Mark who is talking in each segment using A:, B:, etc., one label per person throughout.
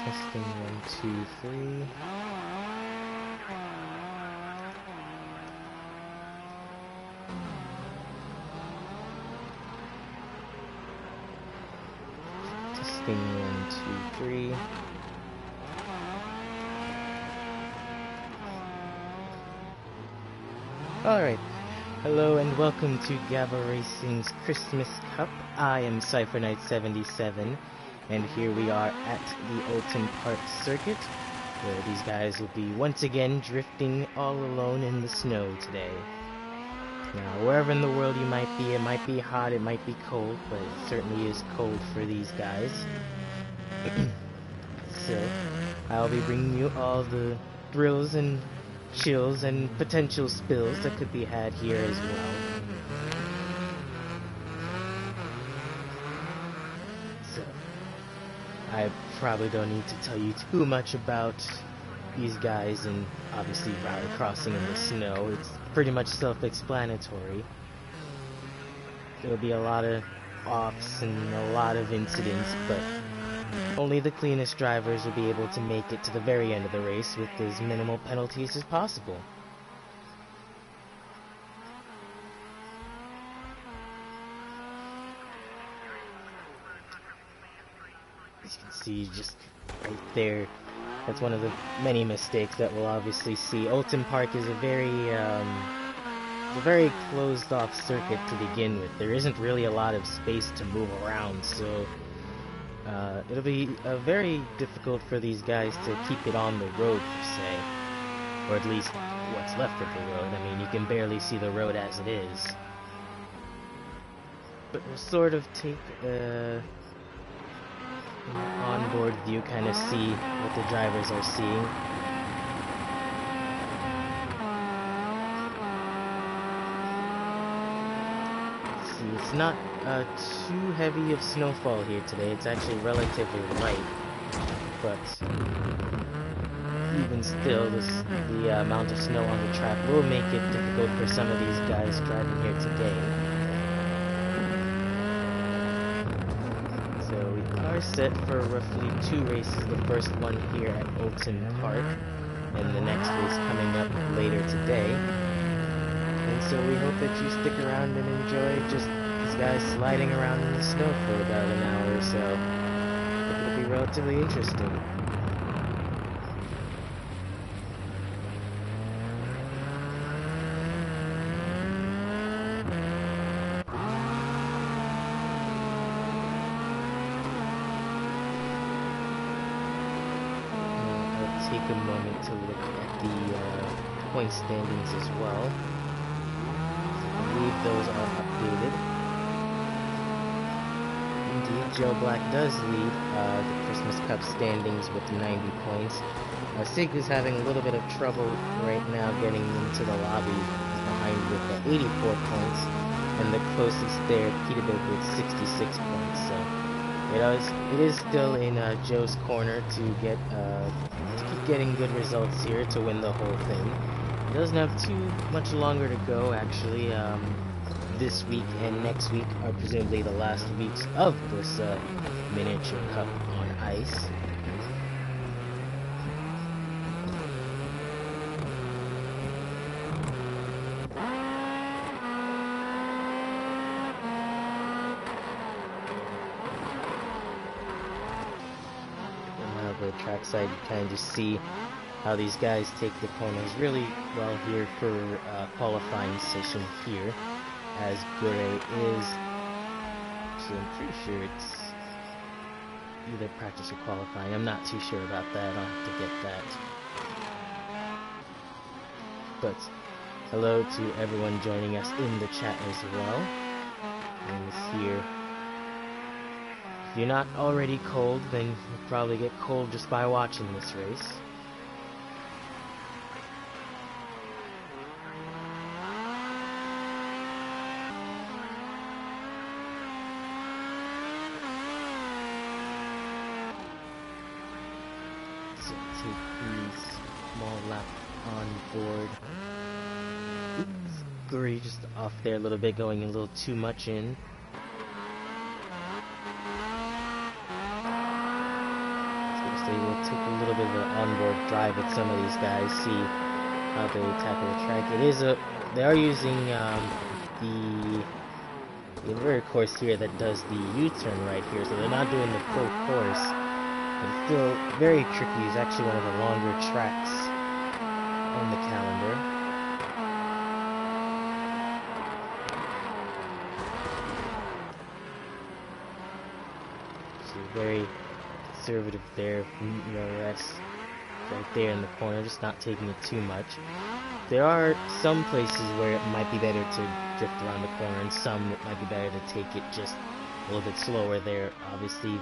A: Testing 1, 2, 3. Testing 1, 2, 3. Alright, hello and welcome to Gavra Racing's Christmas Cup. I am Cypher Knight 77, and here we are at the Oulton Park circuit, where these guys will be once again drifting all alone in the snow today. Now, wherever in the world you might be, it might be hot, it might be cold, but it certainly is cold for these guys. So, I'll be bringing you all the thrills and chills and potential spills that could be had here as well. So, I probably don't need to tell you too much about these guys and obviously rally crossing in the snow. It's pretty much self-explanatory. There'll be a lot of offs and a lot of incidents, but only the cleanest drivers will be able to make it to the very end of the race with as minimal penalties as possible. As you can see, just right there, that's one of the many mistakes that we'll obviously see. Oulton Park is a very closed-off circuit to begin with. There isn't really a lot of space to move around, so it'll be very difficult for these guys to keep it on the road, per se. Or at least what's left of the road. I mean, you can barely see the road as it is. But we'll sort of take an onboard view, kind of see what the drivers are seeing. It's not too heavy of snowfall here today. It's actually relatively light, but even still, the amount of snow on the track will make it difficult for some of these guys driving here today. So we are set for roughly 2 races. The first one here at Oulton Park, and the next race coming up later today. And so we hope that you stick around and enjoy just these guys sliding around in the snow for about an hour or so. It'll be relatively interesting. I'll take a moment to look at the point standings as well. I believe those are updated. Indeed, Joe Black does lead the Christmas Cup standings with 90 points. Sig is having a little bit of trouble right now getting into the lobby. He's behind with 84 points, and the closest there, Peterbilt, with 66 points. So it is still in Joe's corner to keep getting good results here to win the whole thing. He doesn't have too much longer to go, actually. This week and next week are presumably the last weeks of this miniature cup on ice. And the trackside, you kind of just see how these guys take the corners really well here for qualifying session here. As Gure is, so I'm pretty sure it's either practice or qualifying. I'm not too sure about that. I'll have to get that. But hello to everyone joining us in the chat as well. And here, if you're not already cold, then you'll probably get cold just by watching this race. Just off there a little bit, going a little too much in. Let's So we'll take a little bit of an onboard drive with some of these guys, see how they tackle the track. They are using the inverted course here that does the U-turn right here, so they're not doing the full course, but it's still very tricky. It's actually one of the longer tracks on the calendar. So very conservative there from WRX, right there in the corner, just not taking it too much. There are some places where it might be better to drift around the corner, and some it might be better to take it just a little bit slower there. Obviously,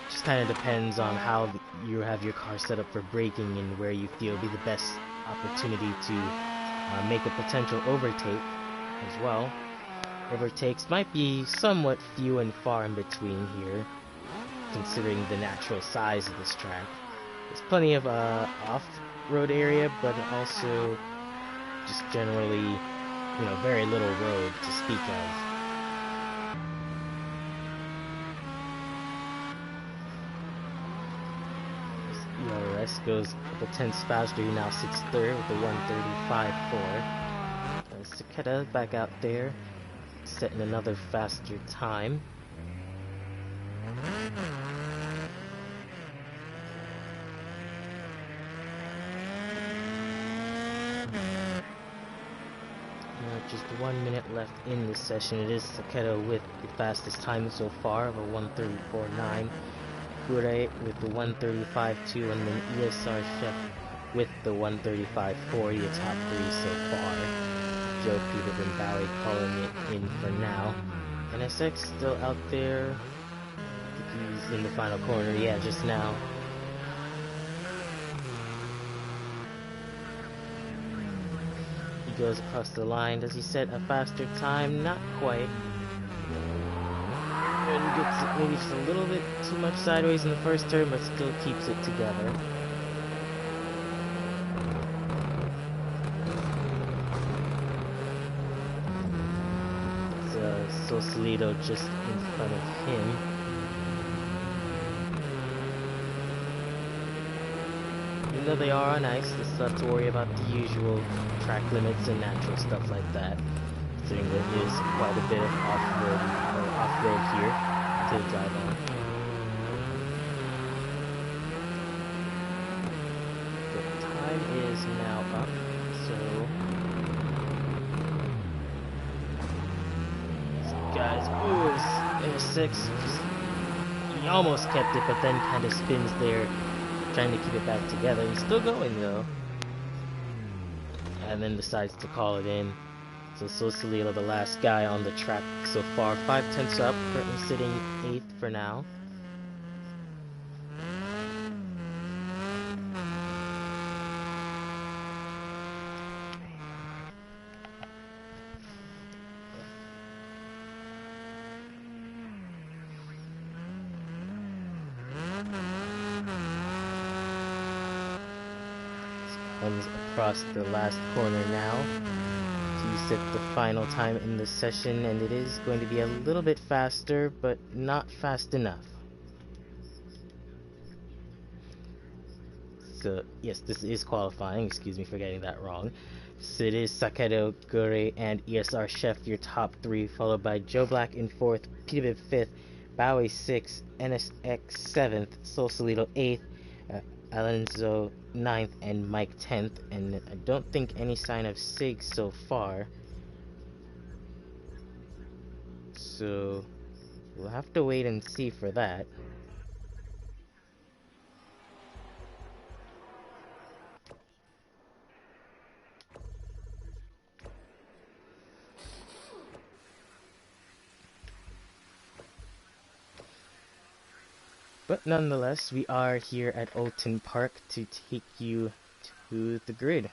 A: just kind of depends on how you have your car set up for braking and where you feel be the best opportunity to make a potential overtake as well. Overtakes might be somewhat few and far in between here, considering the natural size of this track. There's plenty of off-road area, but also just generally, very little road to speak of. WRX goes a couple tenths faster. He now sits third with the 1:35.4. Saketa back out there, setting another faster time. Just 1 minute left in the session. It is Saketa with the fastest time so far of a 1:34.9. Gure with the 1:35.2, and then ESR Chef with the 1:35.4. Your top three so far. Joe, Peter, and Bowie calling it in for now. NSX still out there. I think he's in the final corner. Yeah, just now. Goes across the line. Does he set a faster time? Not quite. And gets it maybe just a little bit too much sideways in the first turn, but still keeps it together. It's Sausalito just in front of him. Even though they are on ice, they still have to worry about the usual track limits and natural stuff like that. Considering there is quite a bit of off-road here to drive on. The time is now up, so these guys, there's 6. He almost kept it, but then kind of spins there, trying to keep it back together. He's still going though, and then decides to call it in. So Sausalito, the last guy on the track so far, 5 tenths up, currently sitting 8th for now. Comes across the last corner now to set the final time in the session, and it is going to be a little bit faster, but not fast enough. So yes, this is qualifying. Excuse me for getting that wrong. So it is Saketa, Gure, and ESR Chef, your top 3, followed by Joe Black in 4th, Peterbib 5th, Bowie 6th, NSX 7th, Sausalito 8th, Alonso 9th, and Mike 10th, and I don't think any sign of Sig so far. So we'll have to wait and see for that. But nonetheless, we are here at Oulton Park to take you to the grid.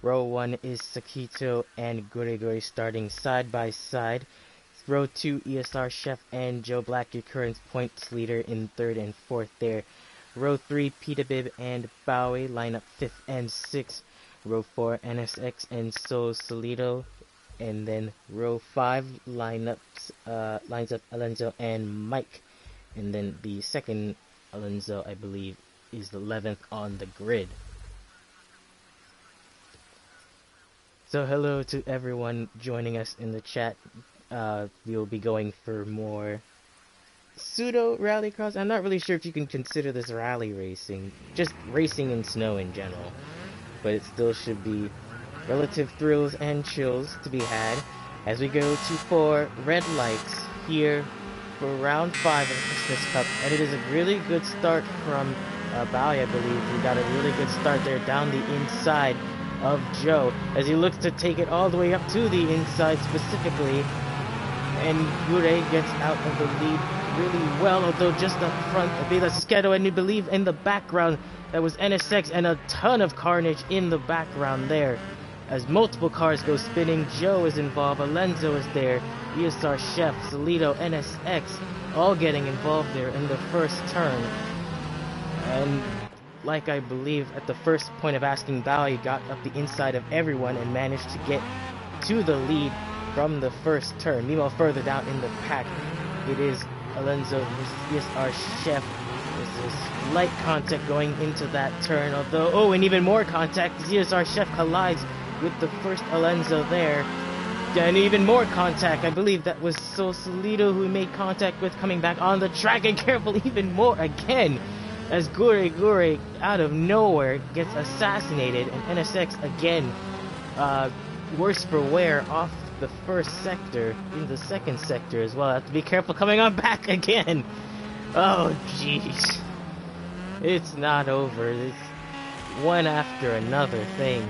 A: Row 1 is Sakito and Gure starting side by side. Row 2, ESR Chef and Joe Black, your current points leader in 3rd and 4th there. Row 3, Peterbib and Bowie line up 5th and 6th. Row 4, NSX and Sausalito. And then row 5 lines up Alonso and Mike. And then the second Alonso, I believe, is the 11th on the grid. So hello to everyone joining us in the chat. We will be going for more pseudo rallycross. I'm not really sure if you can consider this rally racing, just racing in snow in general, but it still should be relative thrills and chills to be had as we go to 4 red lights here for round 5 of the Christmas Cup. And it is a really good start from Bowie, I believe. We got a really good start there down the inside of Joe as he looks to take it all the way up to the inside specifically, and Gure gets out of the lead really well, although just up front will be the Skedo, and you believe in the background that was NSX, and a ton of carnage in the background there as multiple cars go spinning. Joe is involved, Alonso is there, ESR Chef, Solito, NSX all getting involved there in the first turn. And like I believe at the first point of asking, Bowie got up the inside of everyone and managed to get to the lead from the first turn. Meanwhile, further down in the pack, it is Alonso versus ESR Chef. There's this light contact going into that turn, although, and even more contact. ESR Chef collides with the first Alonso there. And even more contact. I believe that was Solito who made contact with, coming back on the track, and careful, even more again, as Gure out of nowhere gets assassinated, and NSX again, worse for wear, off the first sector, in the second sector as well. I have to be careful coming on back again. Oh jeez. It's not over. It's one after another thing.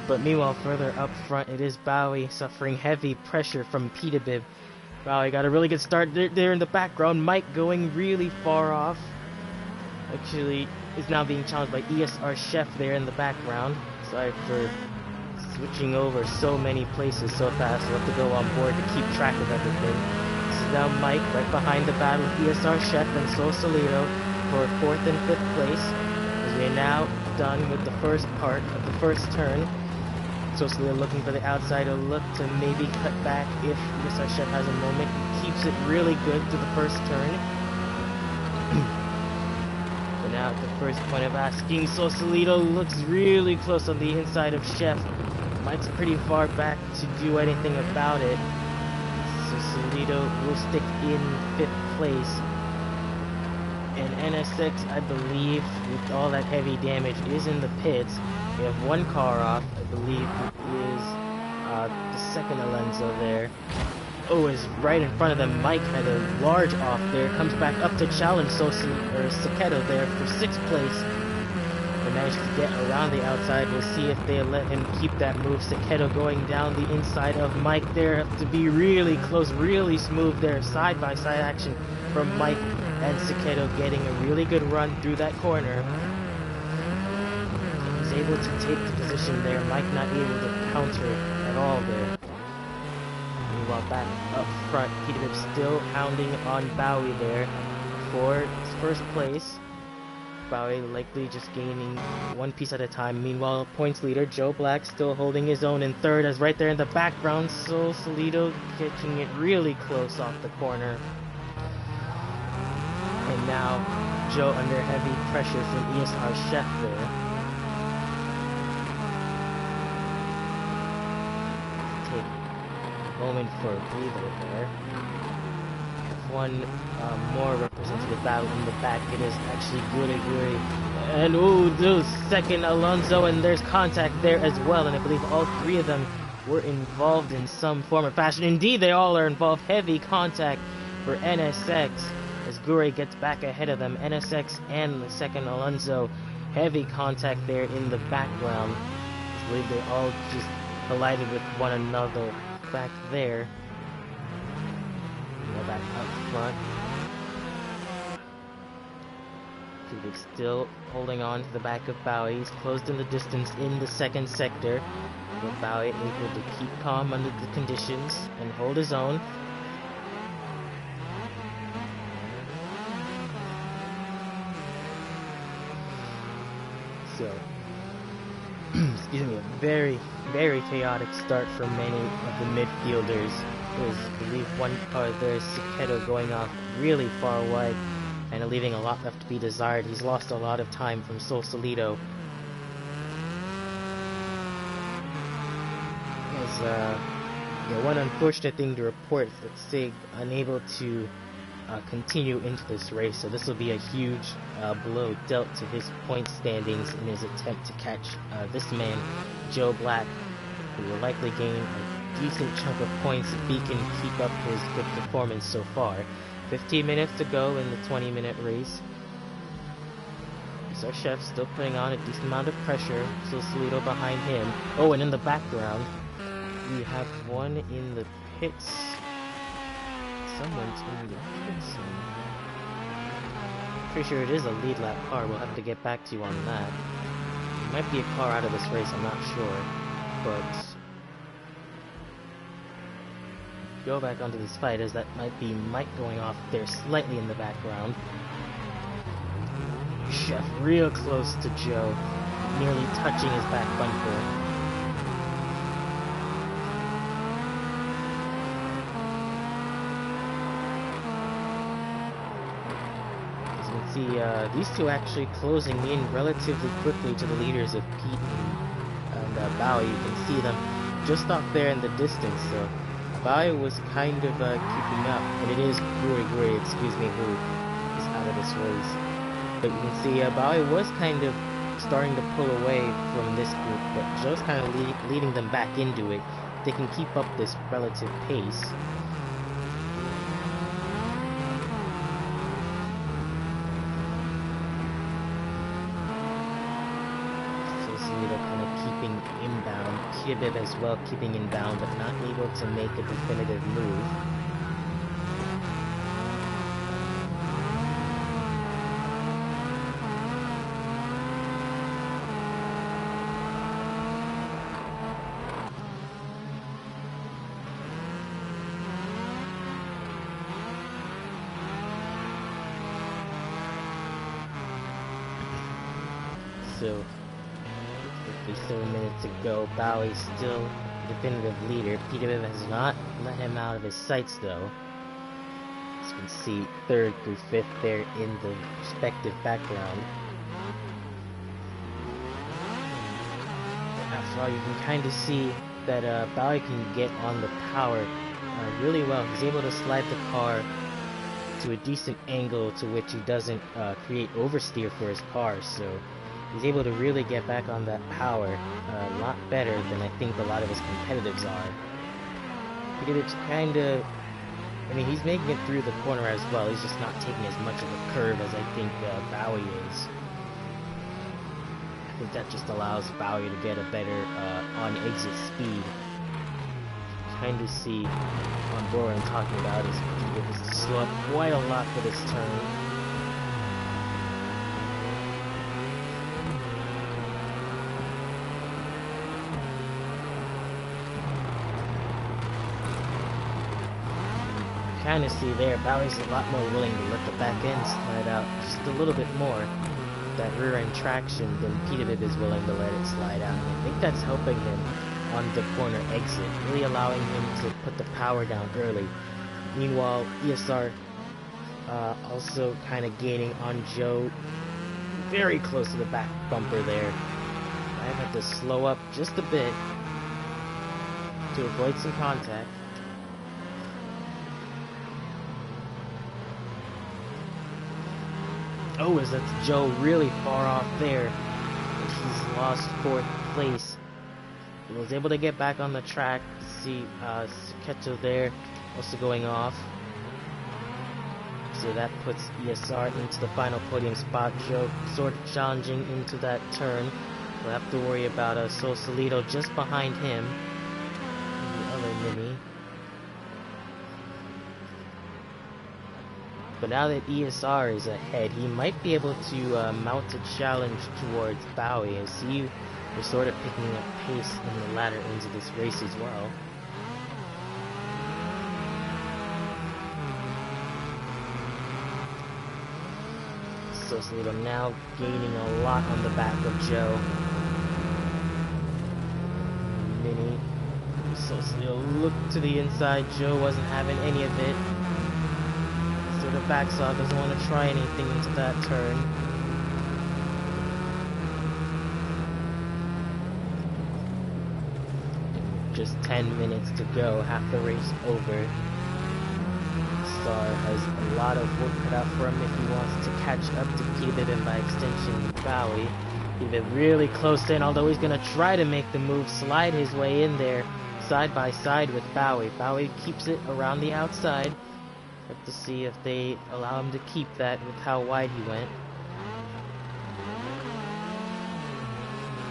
A: But meanwhile, further up front, it is Bowie suffering heavy pressure from Peterbilt. Bowie got a really good start there in the background. Mike going really far off. Actually, is now being challenged by ESR Chef there in the background. Sorry for switching over so many places so fast. We'll have to go on board to keep track of everything. This is now Mike right behind the battle with ESR Chef and Solito for 4th and 5th place. As we are now done with the first part of the first turn. Solito looking for the outside, a look to maybe cut back if ESR Chef has a moment. He keeps it really good to the first turn. Now at the first point of asking, Solito looks really close on the inside of Chef. Mike's pretty far back to do anything about it. So Solito will stick in 5th place. And NSX, I believe, with all that heavy damage, is in the pits. We have one car off. I believe it is the second Alonso there. Oh, is right in front of them. Mike had a large off there. Comes back up to challenge Siketo there for 6th place. They managed to get around the outside. We'll see if they let him keep that move. Siketo going down the inside of Mike there. Have to be really close, really smooth there. Side-by-side action from Mike and Siketo, getting a really good run through that corner. He was able to take the position there. Mike not able to counter at all there. Meanwhile, back up front, Peterbilt still hounding on Bowie there for first place. Bowie likely just gaining one piece at a time. Meanwhile, points leader Joe Black still holding his own in 3rd, as right there in the background, Solito catching it really close off the corner. And now Joe under heavy pressure from ESR Chef there. Moment for a breather there. One more representative battle in the back. It is actually Gure. And those second Alonso, and there's contact there as well. And I believe all 3 of them were involved in some form or fashion. Indeed, they all are involved. Heavy contact for NSX as Gure gets back ahead of them. NSX and the second Alonso. Heavy contact there in the background. I believe they all just collided with one another back there. Go back up front. Kubic still holding on to the back of Bowie. He's closed in the distance in the second sector. With Bowie able to keep calm under the conditions and hold his own. So, excuse me, a very, very chaotic start for many of the midfielders. There's, I believe, one car there, Siketo going off really far wide kind of leaving a lot left to be desired. He's lost a lot of time from Sausalito. One unfortunate thing to report is that Sig unable to continue into this race, so this will be a huge blow dealt to his point standings in his attempt to catch this man, Joe Black, who will likely gain a decent chunk of points if he can keep up his good performance so far. 15 minutes to go in the 20-minute race. Our chef still putting on a decent amount of pressure. Sausalito behind him. Oh, and in the background, we have one in the pits. Someone's in the pits. Pretty sure it is a lead lap car. We'll have to get back to you on that. It might be a car out of this race, I'm not sure. But go back onto this fight, as that might be Mike going off there slightly in the background. Chef real close to Joe, nearly touching his back bumper. As you can see, these two actually closing in relatively quickly to the leaders of Pete and Bowie. You can see them just off there in the distance, so Bowie was kind of keeping up, and it is Guri, who is out of this race. But you can see Bowie was kind of starting to pull away from this group, but Joe's kind of leading them back into it. They can keep up this relative pace. So Sausalito kind of keeping inbound. Kibib as well keeping inbound, but not able to make a definitive move. So, 57 minutes to go. Bowie's still definitive leader. Peter has not let him out of his sights, though. As you can see, 3rd through 5th there in the respective background. After all, you can kind of see that Bowie can get on the power really well. He's able to slide the car to a decent angle to which he doesn't create oversteer for his car, so he's able to really get back on that power a lot better than I think a lot of his competitives are. It's kind of, I mean, he's making it through the corner as well. He's just not taking as much of a curve as I think Bowie is. I think that just allows Bowie to get a better on-exit speed. Kind of see on board what I'm talking about is he was to slow up quite a lot for this turn. Kind of see there, Bowie's a lot more willing to let the back end slide out just a little bit more, that rear end traction, than Peterbilt is willing to let it slide out. And I think that's helping him on the corner exit, really allowing him to put the power down early. Meanwhile, ESR also kind of gaining on Joe, very close to the back bumper there. I had to slow up just a bit to avoid some contact. Oh, as that's Joe really far off there, and he's lost 4th place. He was able to get back on the track. See Keto there also going off. So that puts ESR into the final podium spot. Joe sort of challenging into that turn. We'll have to worry about Sausalito just behind him. And the other Mini. But now that ESR is ahead, he might be able to mount a challenge towards Bowie, as he was sort of picking up pace in the latter ends of this race as well. Sausalito now gaining a lot on the back of Joe. Mini. Sausalito looked to the inside. Joe wasn't having any of it. back, so doesn't want to try anything into that turn. Just 10 minutes to go, half the race over. Star has a lot of work cut out for him if he wants to catch up to Peter and by extension Bowie. Even really close in, although he's going to try to make the move, slide his way in there side by side with Bowie. Bowie keeps it around the outside. Have to see if they allow him to keep that with how wide he went.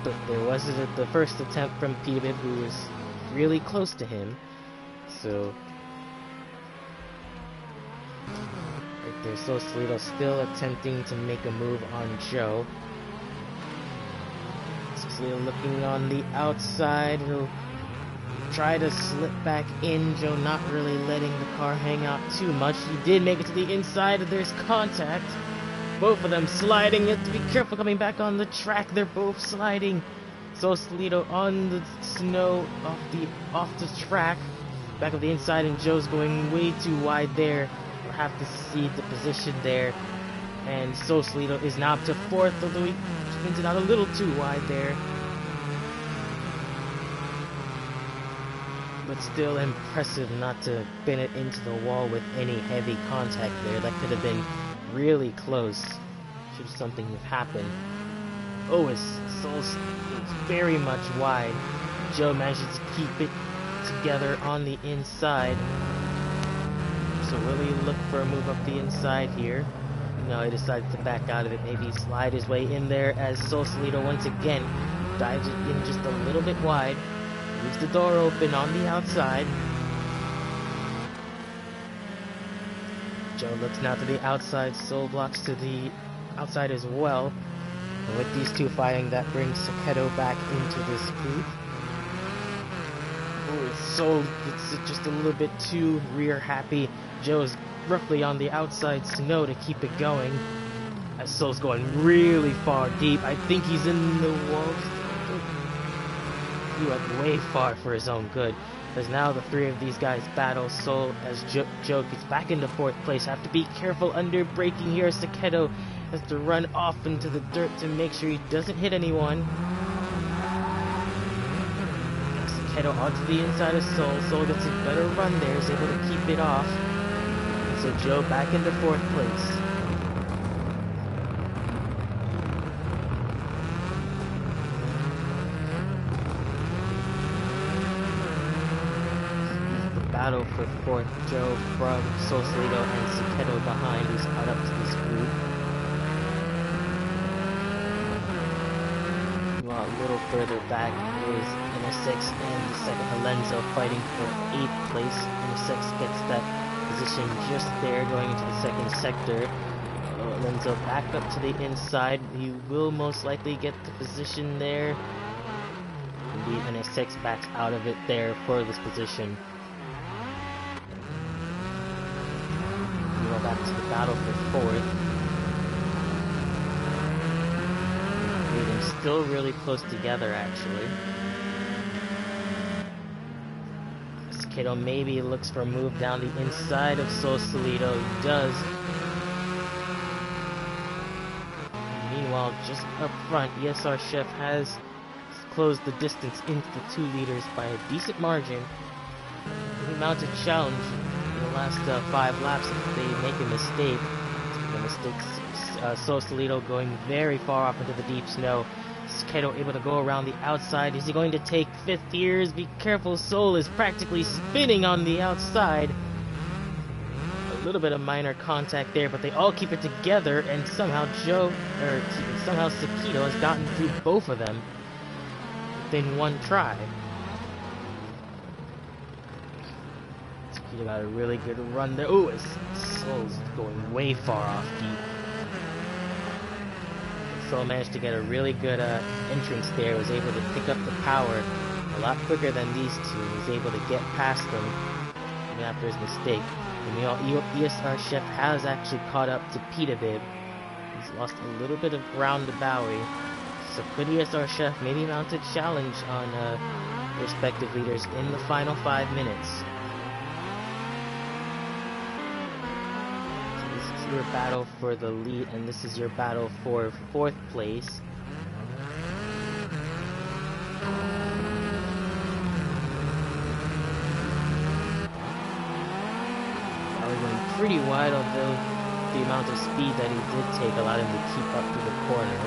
A: But there was the first attempt from Peter, who was really close to him. So right there, Sausalito still attempting to make a move on Joe. Sausalito looking on the outside. He'll try to slip back in. Joe not really letting the car hang out too much. He did make it to the inside. There's contact. Both of them sliding. You have to be careful coming back on the track. They're both sliding. Sausalito on the snow off the track. Back of the inside, and Joe's going way too wide there. We'll have to see the position there. And Sausalito is now up to fourth, although he spins it out a little too wide there. But still impressive not to pin it into the wall with any heavy contact there. That could have been really close should something have happened. Oh, it's very much wide. Joe manages to keep it together on the inside. So will he look for a move up the inside here? No, he decides to back out of it. Maybe slide his way in there as Sausalito once again dives it in just a little bit wide. Leaves the door open on the outside. Joe looks now to the outside. Soul blocks to the outside as well. And with these two fighting, that brings Saketo back into this group. Oh, Soul gets just a little bit too rear happy. Joe's roughly on the outside snow to keep it going. As Soul's going really far deep. I think he's in the wall. He went way far for his own good. As now the three of these guys battle. Soul as Joe gets back into fourth place. Have to be careful under braking here. Saketo has to run off into the dirt to make sure he doesn't hit anyone. Saketo onto the inside of Soul. Soul gets a better run there. Is able to keep it off. And so Joe back into fourth place. Battle for fourth. Joe from Sausalito and Saketo behind. He's caught up to this group. Well, a little further back is NSX and the second Alenzo fighting for 8th place. NSX gets that position just there going into the second sector. Alenzo back up to the inside. He will most likely get the position there. Indeed, NSX backs out of it there for this position. Back to the battle for fourth. They're still really close together, actually. Saketo maybe looks for a move down the inside of Sausalito. He does. Meanwhile, just up front, ESR Chef has closed the distance into the 2 leaders by a decent margin. He mounted challenge. The last 5 laps, if they make a mistake, Sausalito going very far off into the deep snow. Saketo able to go around the outside. Is he going to take 5th gears? Be careful, Soul is practically spinning on the outside. A little bit of minor contact there, but they all keep it together, and somehow Saketo has gotten through both of them within one try. He got a really good run there. Oh, his Soul's going way far off deep. Soul managed to get a really good entrance there. Was able to pick up the power a lot quicker than these two. Was able to get past them even after his mistake. And ESR Chef has actually caught up to Petabib. He's lost a little bit of ground to Bowie. So could ESR Chef maybe mount a challenge on respective leaders in the final 5 minutes? your battle for the lead, and this is your battle for 4th place. Went pretty wide, although the amount of speed that he did take allowed him to keep up to the corner.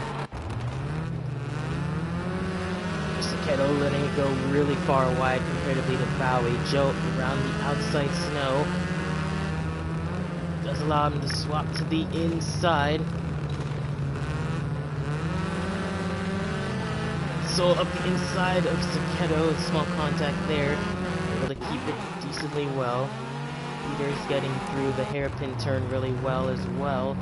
A: Saketo letting it go really far wide comparatively to Bowie. Joe around the outside snow. Does allow him to swap to the inside. So up the inside of Saketo, small contact there. Able to keep it decently well. Peter's getting through the hairpin turn really well as well.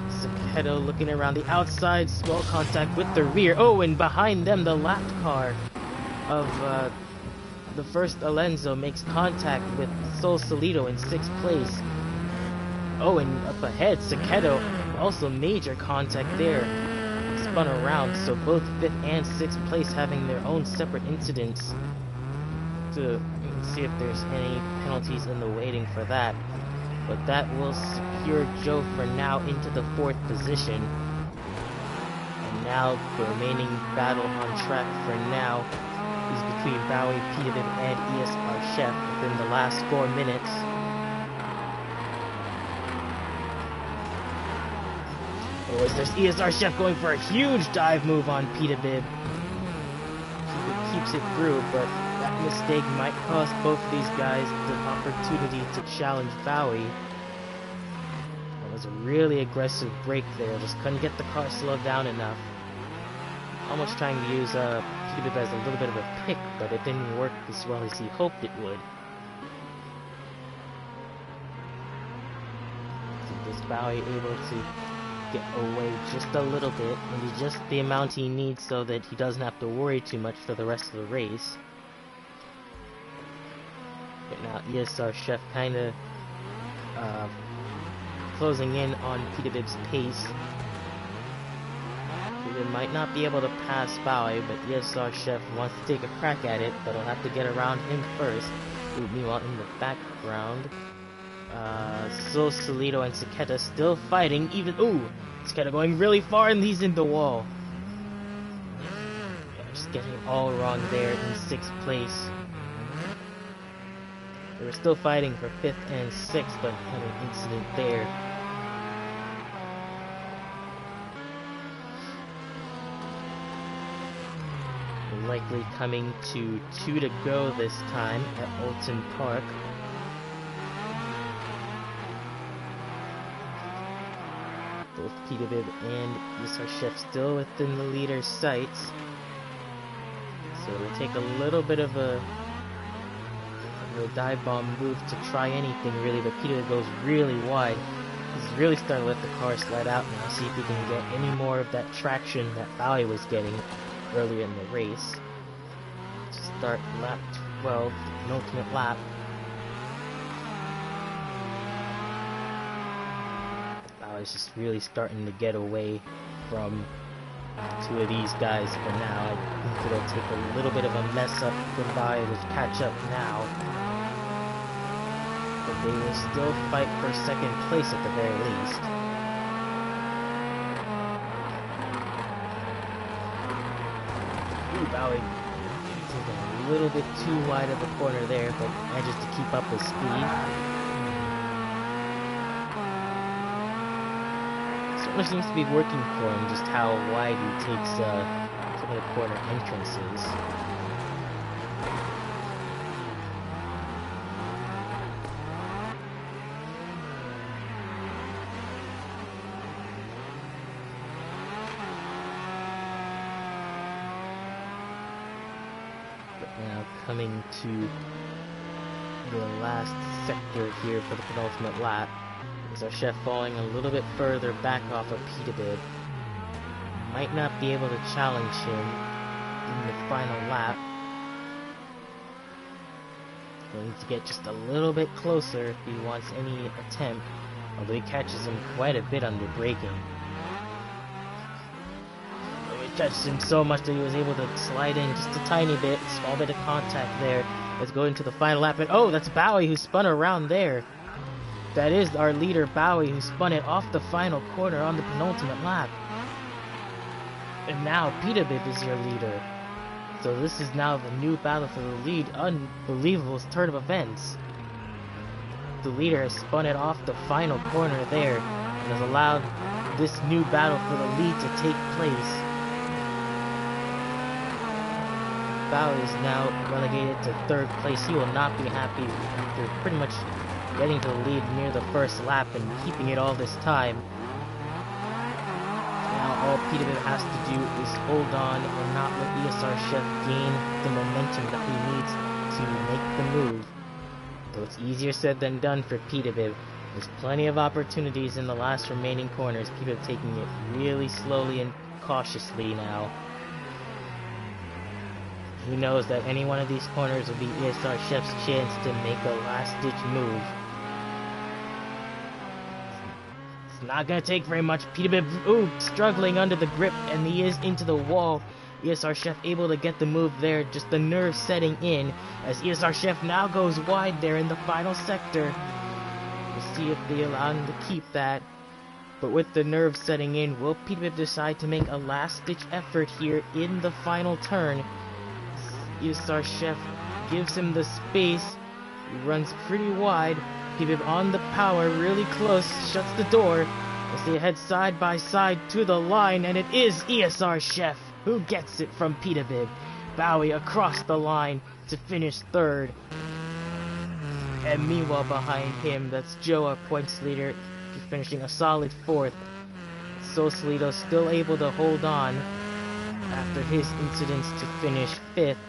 A: Saketo looking around the outside, small contact with the rear. Oh, and behind them, the lap car of the first Alenzo makes contact with Sol Solito in 6th place. Oh, and up ahead, Saketo also major contact there. Spun around, so both 5th and 6th place having their own separate incidents. To see if there's any penalties in the waiting for that, but that will secure Joe for now into the 4th position. And now the remaining battle on track for now is between Bowie, Peterbilt, and ESR Chef within the last 4 minutes. Oh, as there's ESR Chef going for a huge dive move on Peterbilt. Keeps it through, but that mistake might cost both of these guys the opportunity to challenge Bowie. That was a really aggressive break there, just couldn't get the car slowed down enough. Almost trying to use Peterbilt as a little bit of a pick, but it didn't work as well as he hoped it would. So this Bowie able to get away just a little bit, and just the amount he needs so that he doesn't have to worry too much for the rest of the race. But now ESR Chef kind of closing in on Peterbilt's pace. Peterbilt might not be able to pass Bowie, but ESR Chef wants to take a crack at it, but he'll have to get around him first. Ooh, meanwhile, in the background, Sol Solito and Saketo still fighting, even, ooh, Saketo going really far and he's in the wall. Yeah, just getting it all wrong there in 6th place. They were still fighting for 5th and 6th, but had an incident there. Likely coming to 2 to go this time at Oulton Park. Both Peterbilt and ESR Chef still within the leader's sights. So it'll take a little bit of a dive bomb move to try anything really, but Peterbilt goes really wide. He's really starting to let the car slide out now, see if he can get any more of that traction that Bowie was getting earlier in the race. To start lap 12, penultimate lap. Bowie's just really starting to get away from 2 of these guys for now. I think it'll take a little bit of a mess up for Bowie to catch up now. But they will still fight for 2nd place at the very least. Ooh, Bowie taking a little bit too wide of the corner there, but manages to keep up his speed. Certainly seems to be working for him, just how wide he takes some of the corner entrances. Now coming to the last sector here for the penultimate lap. Is our Chef falling a little bit further back off of Peterbilt. Might not be able to challenge him in the final lap. Going to get just a little bit closer if he wants any attempt, although he catches him quite a bit under braking. Touched him so much that he was able to slide in just a tiny bit, small bit of contact there. Let's go into the final lap, and oh, that's Bowie who spun around there. That is our leader, Bowie, who spun it off the final corner on the penultimate lap. And now Peterbilt is your leader. So this is now the new battle for the lead. Unbelievable turn of events. The leader has spun it off the final corner there and has allowed this new battle for the lead to take place. Bowie is now relegated to third place. He will not be happy after pretty much getting to the lead near the first lap and keeping it all this time. Now all Peterbilt has to do is hold on and not let ESR Chef gain the momentum that he needs to make the move. Though it's easier said than done for Peterbilt. There's plenty of opportunities in the last remaining corners. Peterbilt taking it really slowly and cautiously now. He knows that any one of these corners will be ESR Chef's chance to make a last-ditch move. It's not gonna take very much. Peterbilt, struggling under the grip, and he is into the wall. ESR Chef able to get the move there, just the nerve setting in, as ESR Chef now goes wide there in the final sector. We'll see if they allow him to keep that. But with the nerve setting in, will Peterbilt decide to make a last-ditch effort here in the final turn? ESR Chef gives him the space. He runs pretty wide. Peterbilt on the power, really close, shuts the door as they head side by side to the line, and it is ESR Chef who gets it from Peterbilt. Bowie across the line to finish third. And meanwhile behind him, that's Joe, our points leader, finishing a solid fourth. Sausalito still able to hold on after his incidents to finish fifth,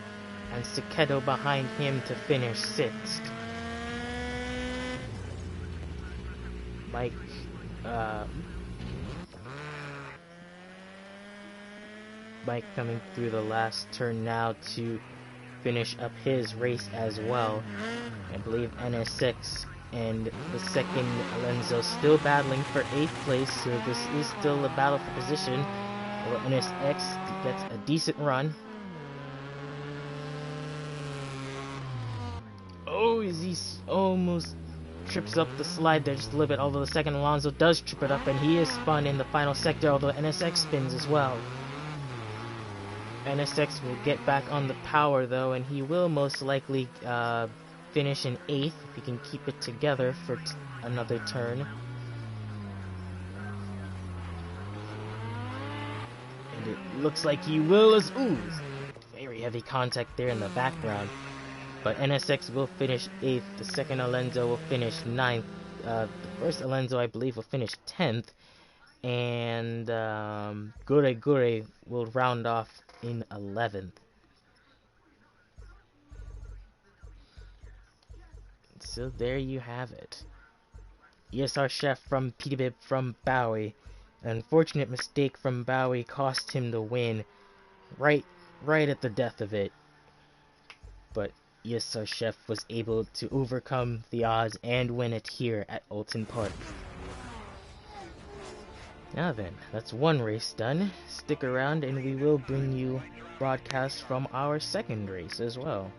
A: and Cicetto behind him to finish sixth. Mike coming through the last turn now to finish up his race as well. I believe NSX and the second Alonso still battling for 8th place, so this is still a battle for position. Although NSX gets a decent run. Oh, he almost trips up the slide there just a little bit, although the second Alonso does trip it up, and he is spun in the final sector, although NSX spins as well. NSX will get back on the power though, and he will most likely finish in 8th if he can keep it together for another turn. And it looks like he will as very heavy contact there in the background. But NSX will finish 8th, the second Alonso will finish 9th, the first Alonso I believe will finish 10th, and Gure will round off in 11th. So there you have it. ESR Chef from Peterbilt from Bowie. An unfortunate mistake from Bowie cost him the win right at the death of it. But ESR Chef was able to overcome the odds and win it here at Oulton Park. Now then, that's one race done. Stick around and we will bring you broadcasts from our second race as well.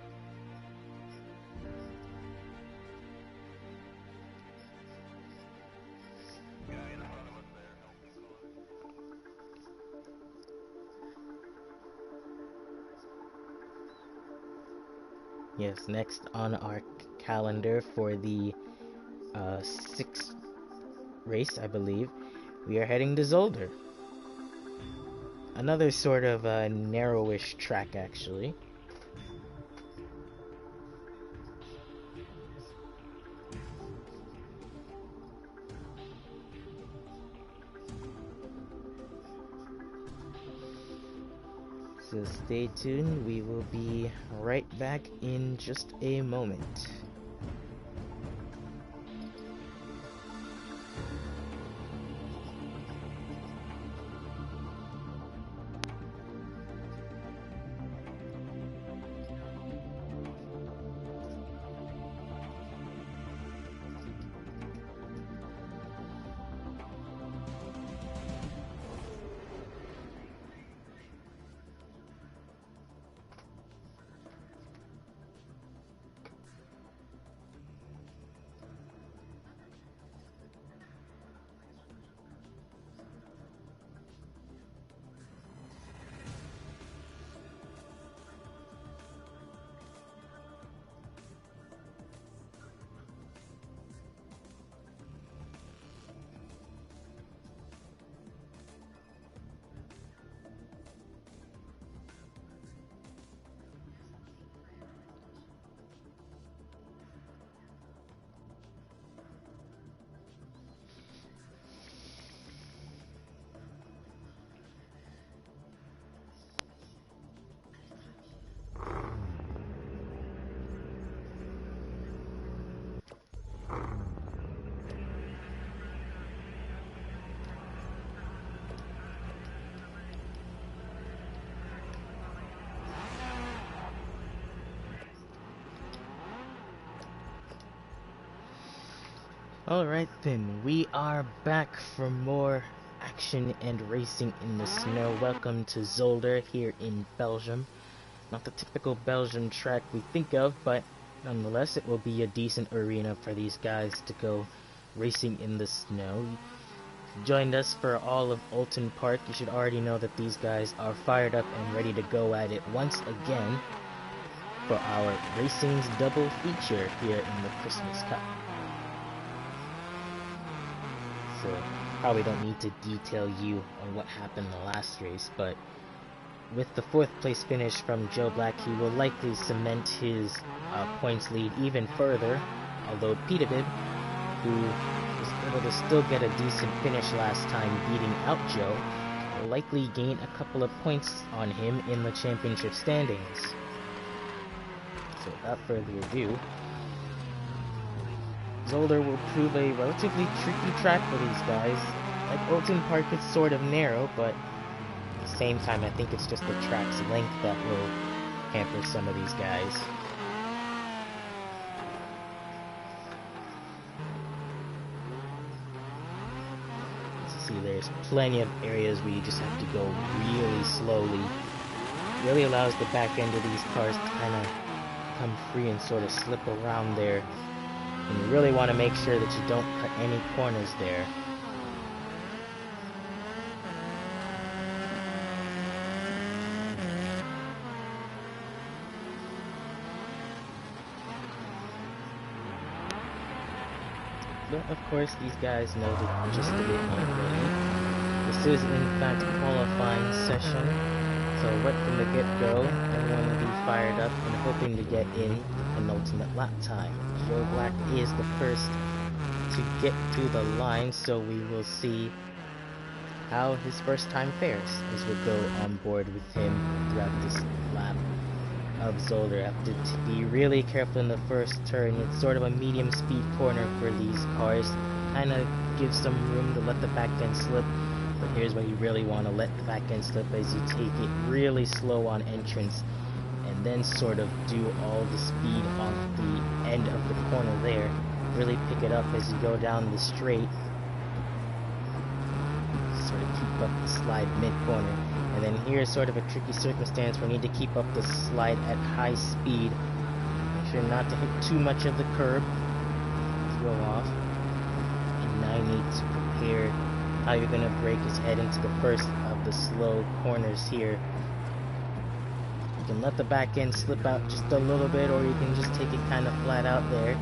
A: Yes, next on our calendar for the 6th race, I believe, we are heading to Zolder. Another sort of narrowish track, actually. So stay tuned, we will be right back in just a moment. Alright then, we are back for more action and racing in the snow. Welcome to Zolder here in Belgium. Not the typical Belgium track we think of, but nonetheless it will be a decent arena for these guys to go racing in the snow. If you joined us for all of Oulton Park, you should already know that these guys are fired up and ready to go at it once again for our Racing's double feature here in the Christmas Cup. So probably don't need to detail you on what happened the last race, but with the 4th place finish from Joe Black, he will likely cement his points lead even further, although Peterbilt, who was able to still get a decent finish last time beating out Joe, will likely gain a couple of points on him in the championship standings. So without further ado, Zolder will prove a relatively tricky track for these guys. Like Oulton Park, it's sort of narrow, but at the same time, I think it's just the track's length that will hamper some of these guys. As you see, there's plenty of areas where you just have to go really slowly. It really allows the back end of these cars to kind of come free and sort of slip around there. And you really want to make sure that you don't cut any corners there. But of course, these guys know the gist of it already. This is in fact a qualifying session, so right from the get-go, everyone will be fired up and hoping to get in the penultimate lap time. Joe Black is the first to get to the line, so we will see how his first time fares as we go on board with him throughout this lap of Zolder. Have to be really careful in the first turn. It's sort of a medium speed corner for these cars. Kind of gives some room to let the back end slip, but here's where you really want to let the back end slip as you take it really slow on entrance and then sort of do all the speed off the end of the corner there. Really pick it up as you go down the straight. Sort of keep up the slide mid-corner. And then here's sort of a tricky circumstance where you need to keep up the slide at high speed. Make sure not to hit too much of the curb to go off. And now you need to prepare how you're going to brake his head into the first of the slow corners here. You can let the back end slip out just a little bit, or you can just take it kind of flat out there.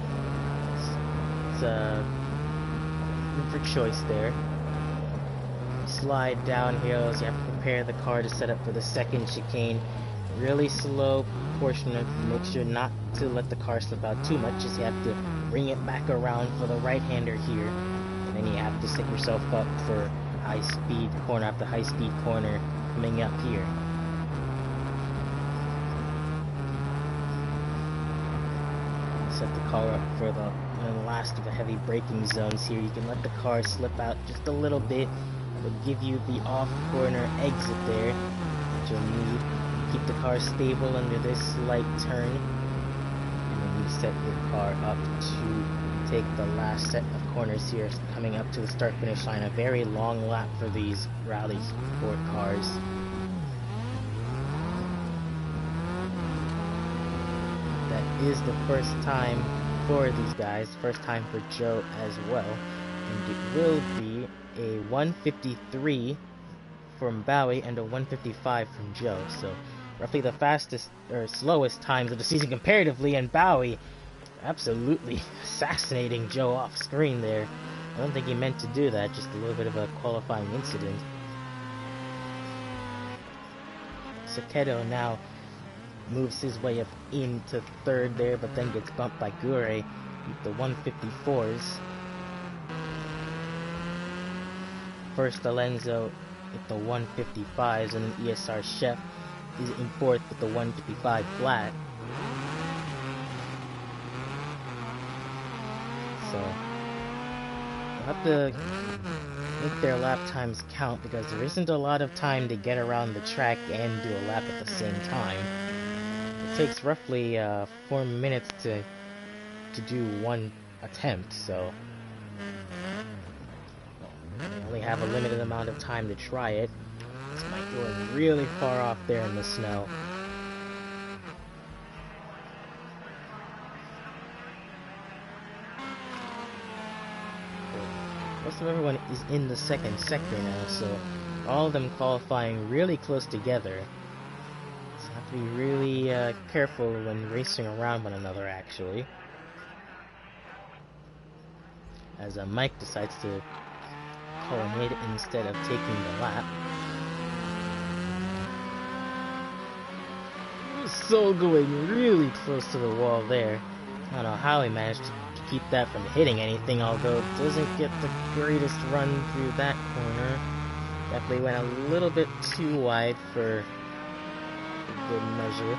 A: It's room for choice there. Slide down hills, you have to prepare the car to set up for the second chicane. Really slow portion of, make sure not to let the car slip out too much, as you have to bring it back around for the right-hander here. And then you have to set yourself up for high-speed corner after high-speed corner coming up here. Set the car up for the last of the heavy braking zones here. You can let the car slip out just a little bit. Will give you the off-corner exit there that you'll need. Keep the car stable under this slight turn, and then you set your car up to take the last set of corners here, coming up to the start-finish line. A very long lap for these Rally Sport cars. That is the first time for these guys, first time for Joe as well, and it will be a 1:53 from Bowie and a 1:55 from Joe, so roughly the fastest or slowest times of the season comparatively, and Bowie absolutely assassinating Joe off screen there. I don't think he meant to do that, just a little bit of a qualifying incident. Sakedo now moves his way up into third there, but then gets bumped by Gure with the 154s. First Alonso with the 155s, and then ESR Chef is in fourth with the 155 flat. So we'll have to make their lap times count, because there isn't a lot of time to get around the track and do a lap at the same time. It takes roughly 4 minutes to do one attempt, so They only have a limited amount of time to try it. This might go really far off there in the snow. Most of everyone is in the second sector now, so all of them qualifying really close together. So have to be really careful when racing around one another, actually. As Mike decides to call ahead instead of taking the lap. So going really close to the wall there. I don't know how he managed to keep that from hitting anything, although it doesn't get the greatest run through that corner. Definitely went a little bit too wide for good measure.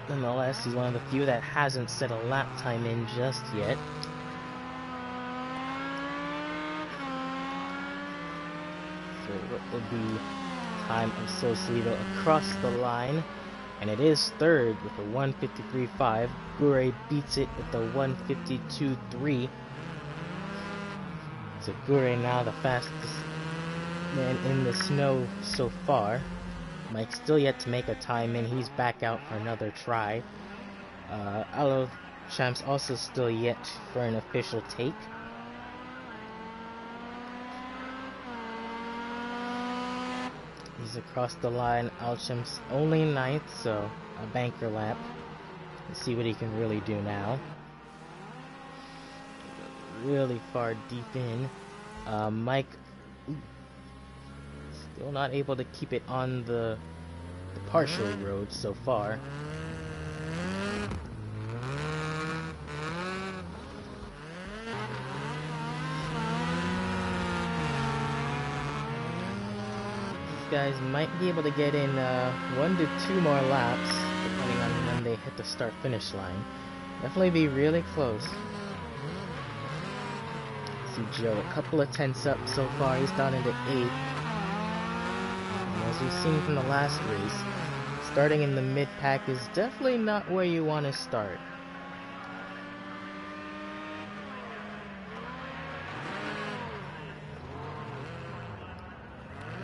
A: Nonetheless, he's one of the few that hasn't set a lap time in just yet. So what will be time of Sausalito across the line? And it is third with a 1:53.5. Gure beats it with a 1:52.3. So Gure now the fastest man in the snow so far. Mike's still yet to make a time in. He's back out for another try. Alo Champ's also still yet for an official take. He's across the line. Alchamp's only 9th, so a banker lap. Let's see what he can really do now. Really far deep in. Mike still not able to keep it on the partial road so far. These guys might be able to get in 1 to 2 more laps, depending on when they hit the start-finish line. Definitely be really close. See Joe, a couple of tenths up so far. He's down into 8th. As we've seen from the last race, starting in the mid-pack is definitely not where you want to start.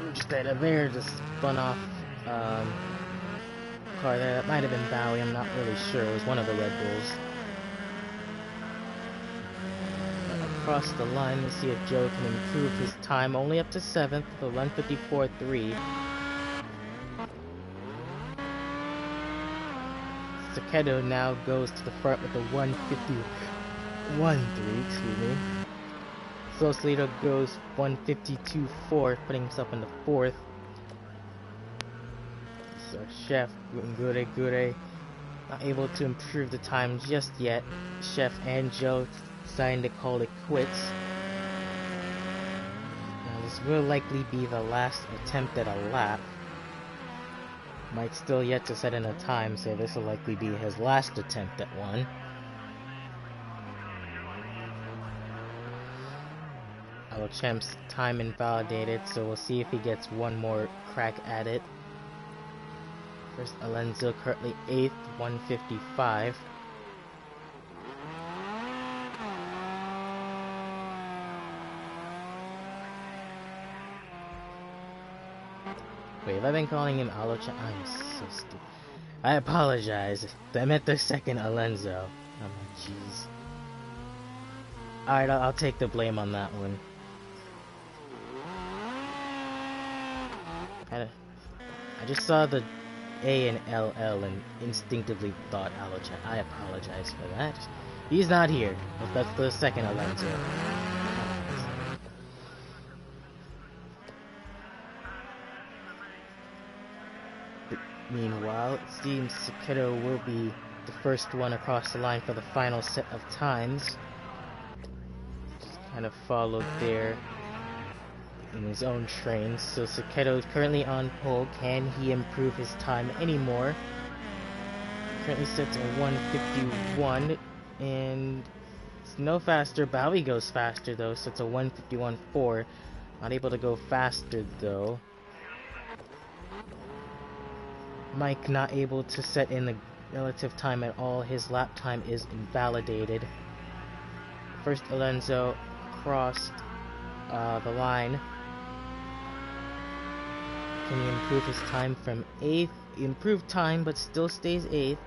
A: Instead of there, just spun off car there. That might have been Bowie, I'm not really sure. It was one of the Red Bulls. Across the line, let's see if Joe can improve his time. Only up to 7th, the 1:54.3. Sakedo now goes to the front with a 1:51.3, excuse me. Sausalito goes 1:52.4, putting himself in the 4th. So Chef Gure not able to improve the time just yet. Chef and Joe deciding to call it quits. Now this will likely be the last attempt at a lap. Mike's still yet to set in a time, so this will likely be his last attempt at one. Champ's time invalidated, so we'll see if he gets one more crack at it. First, Alonso currently 8th, 1:55. Wait, have I been calling him Alochamp? I'm so stupid. I apologize. I meant the second Alonso. Oh my jeez. Alright, I'll take the blame on that one. I just saw the A and LL and instinctively thought Alochamp. I apologize for that. He's not here. That's the second Alonso. Meanwhile, it seems Sakedo will be the first one across the line for the final set of times. Just kind of followed there in his own train. So Sakedo is currently on pole. Can he improve his time anymore? Currently sits at 1:51, and it's no faster. Bowie goes faster though, so it's a 1:51.4. Not able to go faster though. Mike not able to set in the relative time at all. His lap time is invalidated. First Alonso crossed the line. Can he improve his time from 8th? Improved time, but still stays 8th.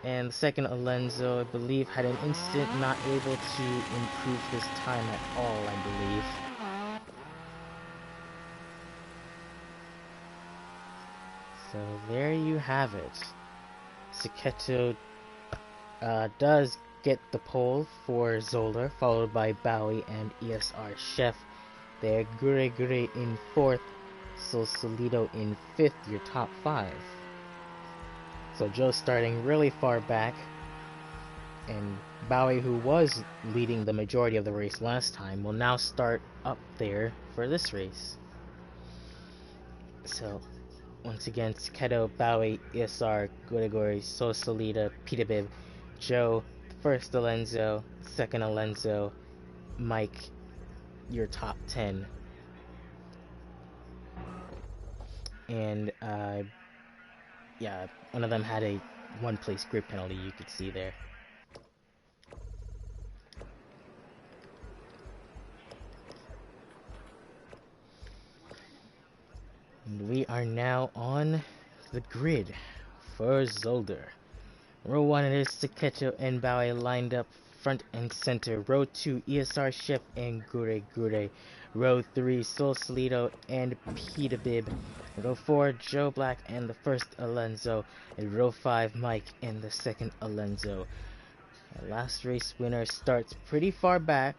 A: And the second Alonso, I believe, had an instant not able to improve his time at all, I believe. So there you have it. Saketo does get the pole for Zolder, followed by Bowie and ESR Chef. There, Gure in 4th, Solido in 5th, your top 5. So Joe's starting really far back, and Bowie, who was leading the majority of the race last time, will now start up there for this race. So, once again, Saketo, Bowie, ESR, Gure, Solida, Peterbib, Joe, first Alonso, second Alonso, Mike, your top 10. And, yeah, one of them had a one-place grid penalty, you could see there. And we are now on the grid for Zolder. Row 1 it is Saketo and Bowie lined up front and center. Row 2, ESR Chef and Gure. Row 3, Solido and Peterbib. Row 4, Joe Black and the first Alonso. And row 5, Mike and the second Alonso. Our last race winner starts pretty far back,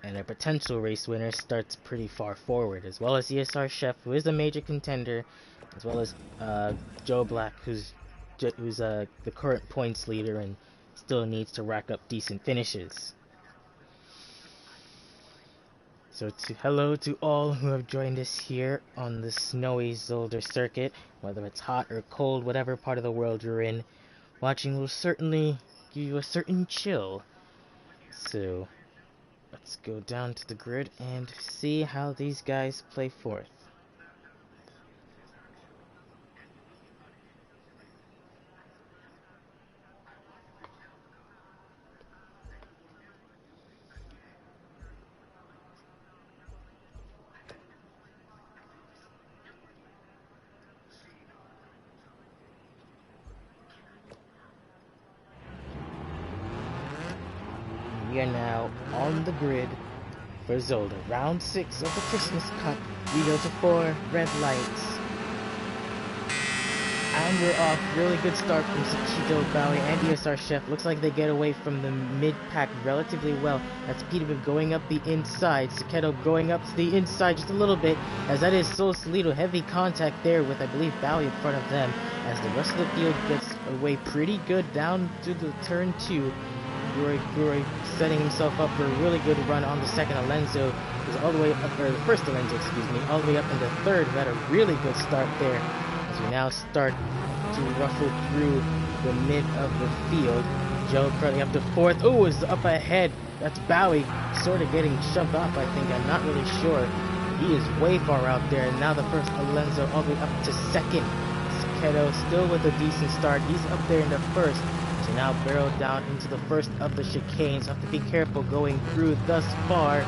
A: and a potential race winner starts pretty far forward, as well as ESR Chef, who is a major contender, as well as Joe Black, who's the current points leader and still needs to rack up decent finishes. So hello to all who have joined us here on the snowy Zolder circuit, whether it's hot or cold, whatever part of the world you're in. Watching will certainly give you a certain chill. So let's go down to the grid and see how these guys play forth. We are now on the grid for Zolder. Round 6 of the Christmas Cup. We go to 4 red lights. And we're off. Really good start from Saketo, Bowie, and ESR Chef. Looks like they get away from the mid-pack relatively well. That's Peterbib going up the inside. Saketo going up to the inside just a little bit, as that is Solido. Heavy contact there with, I believe, Bowie in front of them, as the rest of the field gets away pretty good down to the turn 2. Gure setting himself up for a really good run on the second Alonso. Is all the way up, or the first Alonso, excuse me, all the way up into third. We had a really good start there, as we now start to ruffle through the mid of the field. Joe currently up to 4th. Oh, is up ahead. That's Bowie sort of getting shoved off, I think. I'm not really sure. He is way far out there. And now the first Alonso all the way up to 2nd. Saketo still with a decent start. He's up there in the 1st. So now barreled down into the first of the chicanes. Have to be careful going through thus far.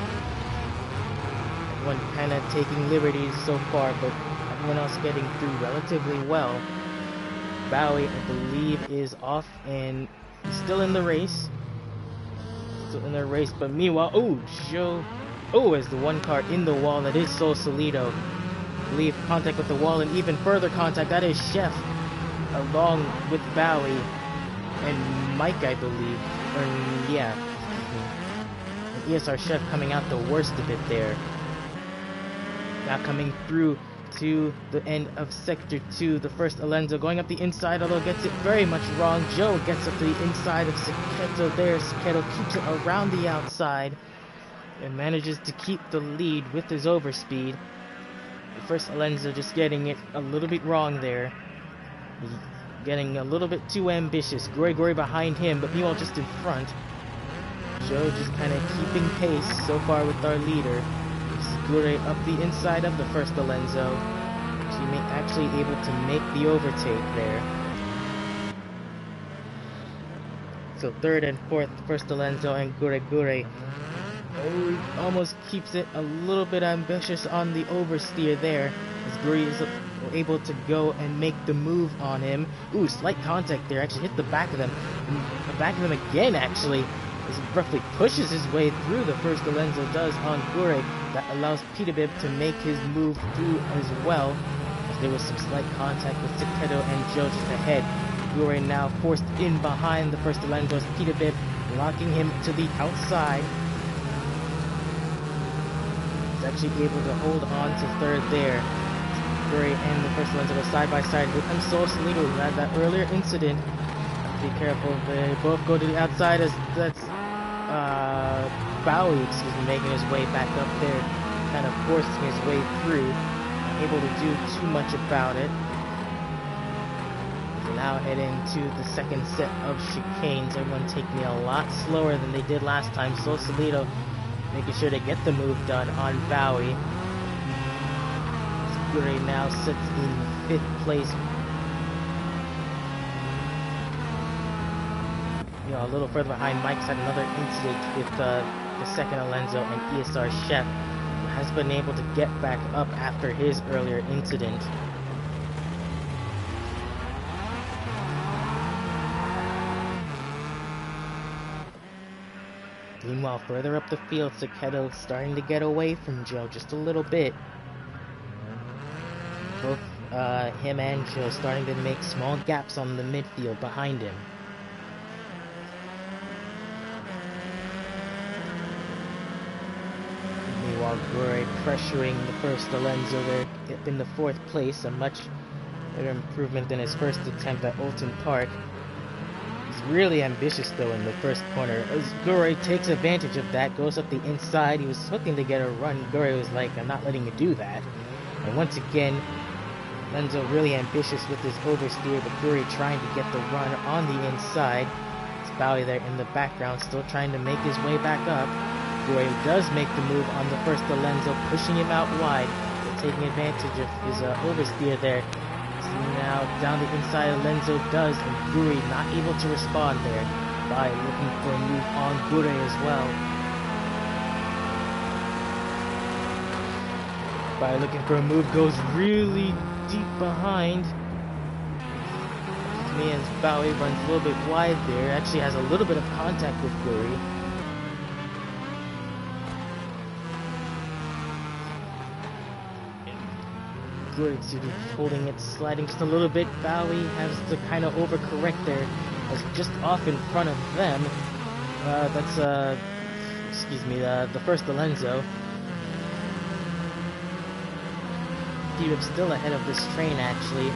A: Everyone kind of taking liberties so far, but everyone else getting through relatively well. Bowie, I believe, is off and still in the race. But meanwhile, oh, Joe, is the one car in the wall. That is Solido. I believe contact with the wall and even further contact. That is Chef, along with Bowie and Mike, I believe. Or, yeah. And ESR Chef coming out the worst of it there. Now coming through to the end of Sector 2. The first Alonso going up the inside, although gets it very much wrong. Joe gets up to the inside of Saketo there. Saketo keeps it around the outside and manages to keep the lead with his overspeed. The first Alonso just getting it a little bit wrong there. He's getting a little bit too ambitious. Gory behind him, but meanwhile just in front. Joe just kind of keeping pace so far with our leader. Gure up the inside of the first Alonso. actually able to make the overtake there. So third and fourth, first Alonso and Gure. Oh, almost keeps it a little bit ambitious on the oversteer there, as Gure is able to go and make the move on him. Ooh, slight contact there, actually hit the back of them. And the back of them again, actually, as he roughly pushes his way through. The first Alonso does on Gure. That allows Peterbib to make his move through as well, as there was some slight contact with Takedo and Joe just ahead. Gure now forced in behind the first Alonso as Peterbib locking him to the outside. He's actually able to hold on to third there. Gure and the first Alonso go side by side. Here comes Solito, who had that earlier incident. Have to be careful. They both go to the outside as that's Bowie, making his way back up there, kind of forcing his way through. Not able to do too much about it. Now head into the second set of chicanes. Everyone taking it a lot slower than they did last time. Solito making sure to get the move done on Bowie. Gure now sits in 5th place. A little further behind, Mike's had another incident with the second Alonso and ESR Chef, who has been able to get back up after his earlier incident. Meanwhile, further up the field, Takedo starting to get away from Joe just a little bit. Both him and Joe starting to make small gaps on the midfield behind him. Meanwhile, Gure pressuring the first Alonso there up in the 4th place, a much better improvement than his first attempt at Oulton Park. Really ambitious though in the first corner, as Gure takes advantage of that, goes up the inside. He was hoping to get a run. Gure was like, I'm not letting you do that. And once again, Lenzo really ambitious with his oversteer, but Gure trying to get the run on the inside. It's Bowie there in the background, still trying to make his way back up. Gure does make the move on the first Alonso, pushing him out wide, but taking advantage of his oversteer there. Now down the inside, Alonso does, and Gure not able to respond there. By looking for a move on Gure as well. By looking for a move, goes really deep behind. Me as Bowie runs a little bit wide there. Actually has a little bit of contact with Gure. Good, holding it, sliding just a little bit. Bowie has to kind of overcorrect there, as just off in front of them. That's the first Alonso. Peterbib still ahead of this train actually.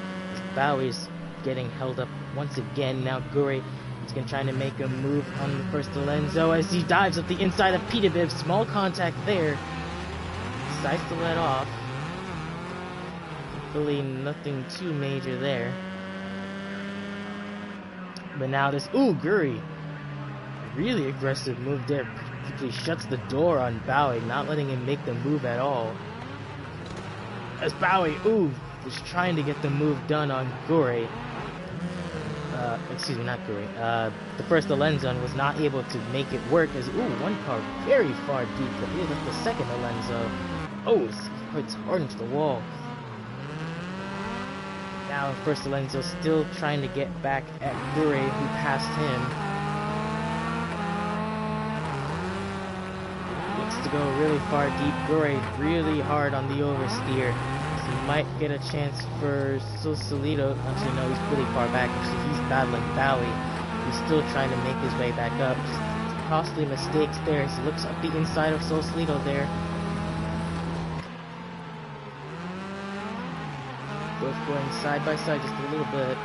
A: Bowie's getting held up once again. Now Gure is trying to make a move on the first Alonso as he dives up the inside of Peterbib. Small contact there. Decides to let off. Really nothing too major there. But now this, Gure, really aggressive move there. Quickly shuts the door on Bowie, not letting him make the move at all. As Bowie, was trying to get the move done on Gure. Excuse me, not Gure. The first Alonso was not able to make it work as, one car very far deep, but he left the second Alonso. It's hard into the wall. Now, first Alonso still trying to get back at Gure, who passed him. Looks to go really far deep. Gure really hard on the oversteer. So he might get a chance for Solito. Actually, no, he's pretty far back. Actually, he's battling Bowie. He's still trying to make his way back up. Just costly mistakes there as he looks up the inside of Solito there. Both going side by side just a little bit.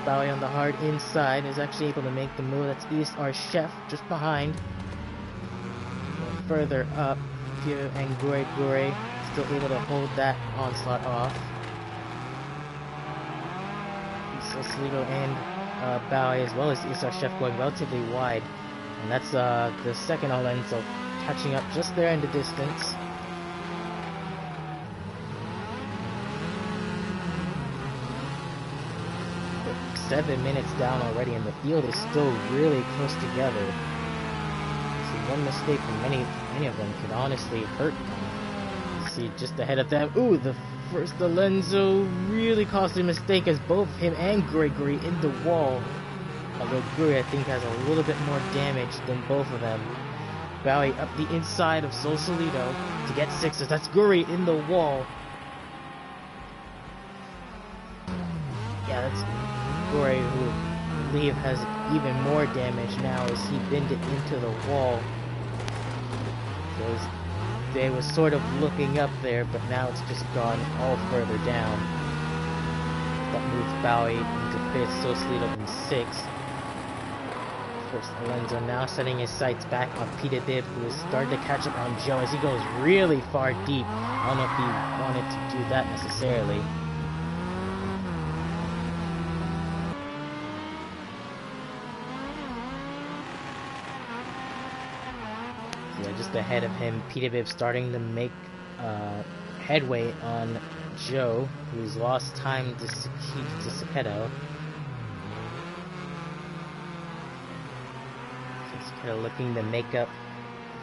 A: Bowie on the hard inside is actually able to make the move. That's ESR Chef just behind. Further up here, and Gure still able to hold that onslaught off. So Solito and Bowie, as well as ESR Chef, going relatively wide. And that's the second Alonso catching up just there in the distance. 7 minutes down already, and the field is still really close together. So one mistake from any of them could honestly hurt them. See, just ahead of them, ooh, the first Alonso really caused a mistake as both him and Gregory in the wall. Although Gregory, I think, has a little bit more damage than both of them. Bowie up the inside of Sausalito to get 6th. That's Gregory in the wall. Yeah, that's Gregory, who I believe has even more damage now as he binned it into the wall. They was sort of looking up there, but now it's just gone all further down. That moves Bowie into 5th, Sausalito in 6th. First Alonso now setting his sights back on Peter Bibb, who is starting to catch up on Joe as he goes really far deep. I don't know if he wanted to do that necessarily. Just ahead of him, Peter Bibb starting to make headway on Joe, who's lost time to Saketto. Saketto looking to make up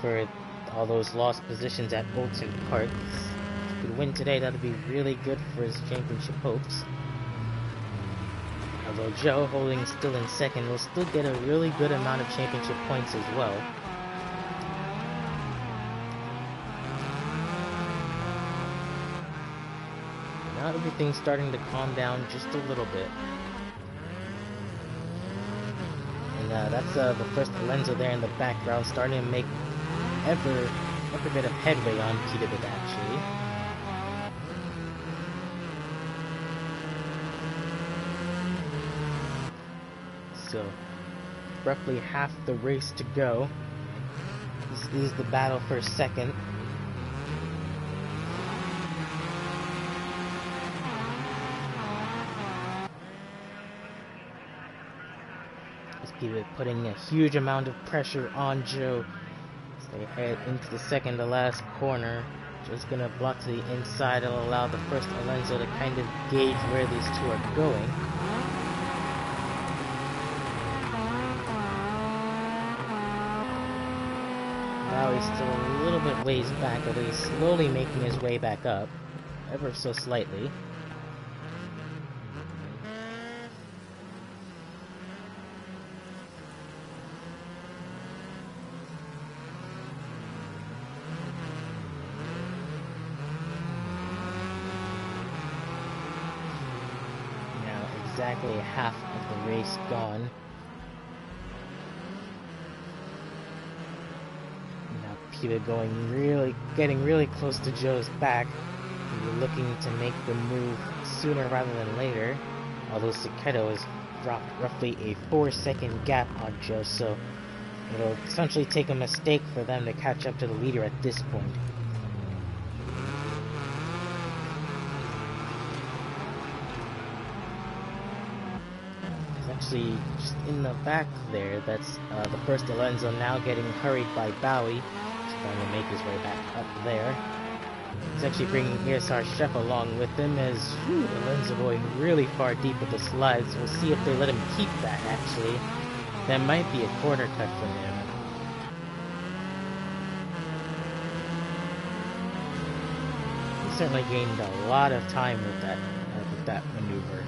A: for all those lost positions at Oulton Park. If he could win today, that would be really good for his championship hopes. Although Joe, holding still in 2nd, will still get a really good amount of championship points as well. Now everything's starting to calm down just a little bit. And that's the first Alonso there in the background, starting to make every bit of headway on Peter Bibb, actually. So, roughly half the race to go. This is the battle for 2nd. Putting a huge amount of pressure on Joe as they head into the 2nd to last corner. Joe's gonna block to the inside. It'll allow the first Alonso to kind of gauge where these two are going. Now he's still a little bit ways back, but he's slowly making his way back up, ever so slightly. Exactly half of the race gone. Now Peter getting really close to Joe's back. We're looking to make the move sooner rather than later. Although Saketto has dropped roughly a 4-second gap on Joe, so it'll essentially take a mistake for them to catch up to the leader at this point. Actually, just in the back there, that's the first Alonso now getting hurried by Bowie. He's trying to make his way back up there. He's actually bringing ESR Chef along with him as Alonso going really far deep with the slides. We'll see if they let him keep that, actually. That might be a corner cut for him. He certainly gained a lot of time with that maneuver.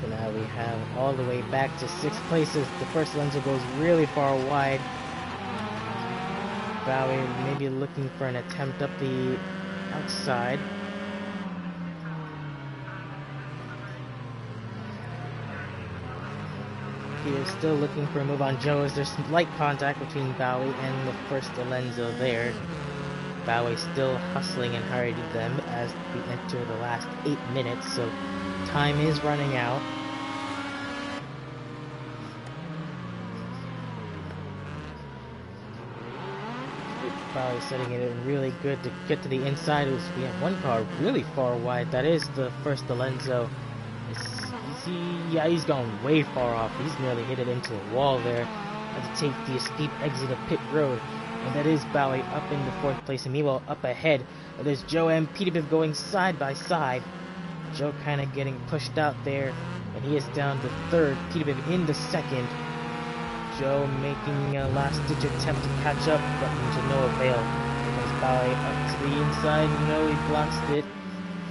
A: So now we have all the way back to 6th place as the first Alonso goes really far wide. Bowie maybe looking for an attempt up the outside. Peter's still looking for a move on Joe as there's some light contact between Bowie and the first Alonso there. Bowie still hustling and hurrying them as we enter the last 8 minutes, so time is running out. Bowie setting it in really good to get to the inside. We have one car really far wide. That is the first Alonso. He's gone way far off. He's nearly hit it into the wall there. Had to take the steep exit of pit road. And that is Bowie up into 4th place. And meanwhile, up ahead, there's Joe and Peter Bibb going side by side. Joe kind of getting pushed out there, and he is down to third. Peterbilt in the second. Joe making a last-ditch attempt to catch up, but to no avail. Here comes Bowie up to the inside. No, he blocks it.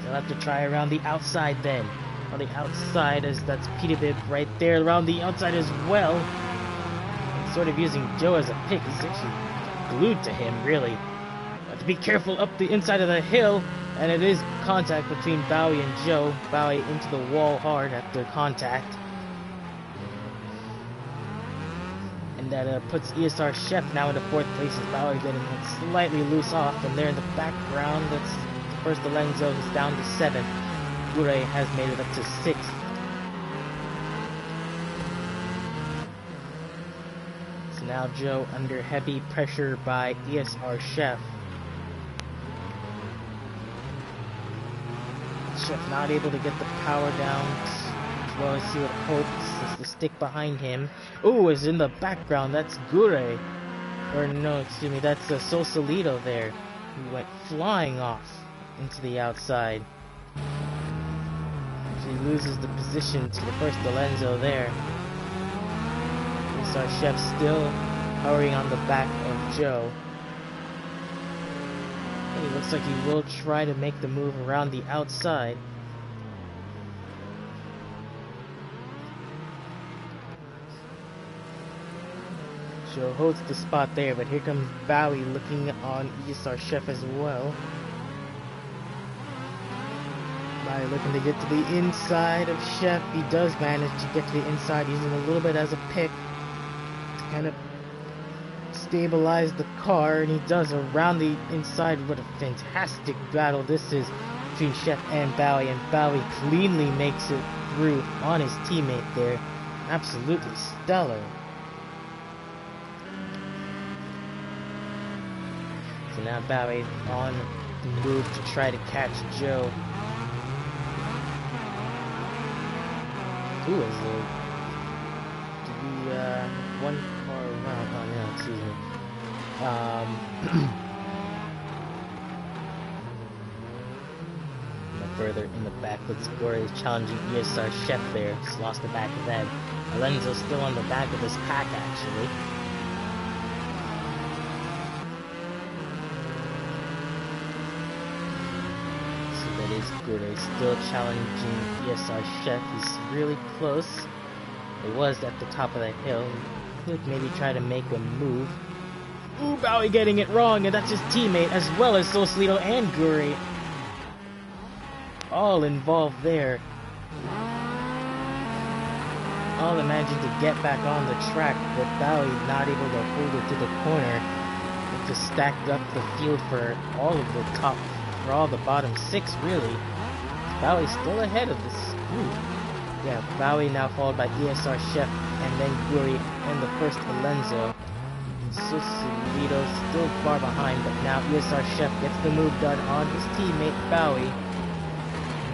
A: He'll have to try around the outside then. On the outside, as that's Peterbilt right there around the outside as well. And sort of using Joe as a pick. He's actually glued to him, really. Have to be careful up the inside of the hill. And it is contact between Bowie and Joe. Bowie into the wall hard after contact. And that puts ESR Chef now into fourth place as Bowie getting slightly loose off. And there in the background, that's the first Alonso is down to 7th. Gure has made it up to 6th. So now Joe under heavy pressure by ESR Chef. Chef not able to get the power down as well as he would hope. This is the stick behind him. Ooh, is in the background. That's Gure. Or no, excuse me, that's Sausalito there. He went flying off into the outside. He loses the position to the first Alonso there. We saw Chef still hurrying on the back of Joe. And he looks like he will try to make the move around the outside. Joe holds the spot there, but here comes Bowie looking on ESR Chef as well. Bowie looking to get to the inside of Chef. He does manage to get to the inside, using a little bit as a pick to kind of stabilize the car, and he does around the inside. What a fantastic battle this is between Chef and Bowie cleanly makes it through on his teammate there. Absolutely stellar. So now Bowie on the move to try to catch Joe. Who is it? One car around? Oh no, excuse me. Further in the back, Gore is challenging ESR Chef there. Just lost the back of that. Alonso's still on the back of this pack actually. Gure still challenging ESR Chef. He's really close. He was at the top of that hill. He could maybe try to make a move. Ooh, Bowie getting it wrong, and that's his teammate as well as Sausalito and Gure. All involved there. All managing to get back on the track, but Bowie not able to hold it to the corner. It just stacked up the field for all of the top, for all the bottom 6 really. Bowie's still ahead of this group. Yeah, Bowie now followed by ESR Chef and then Gure and the first Alonso. Sausalito still far behind, but now ESR Chef gets the move done on his teammate Bowie.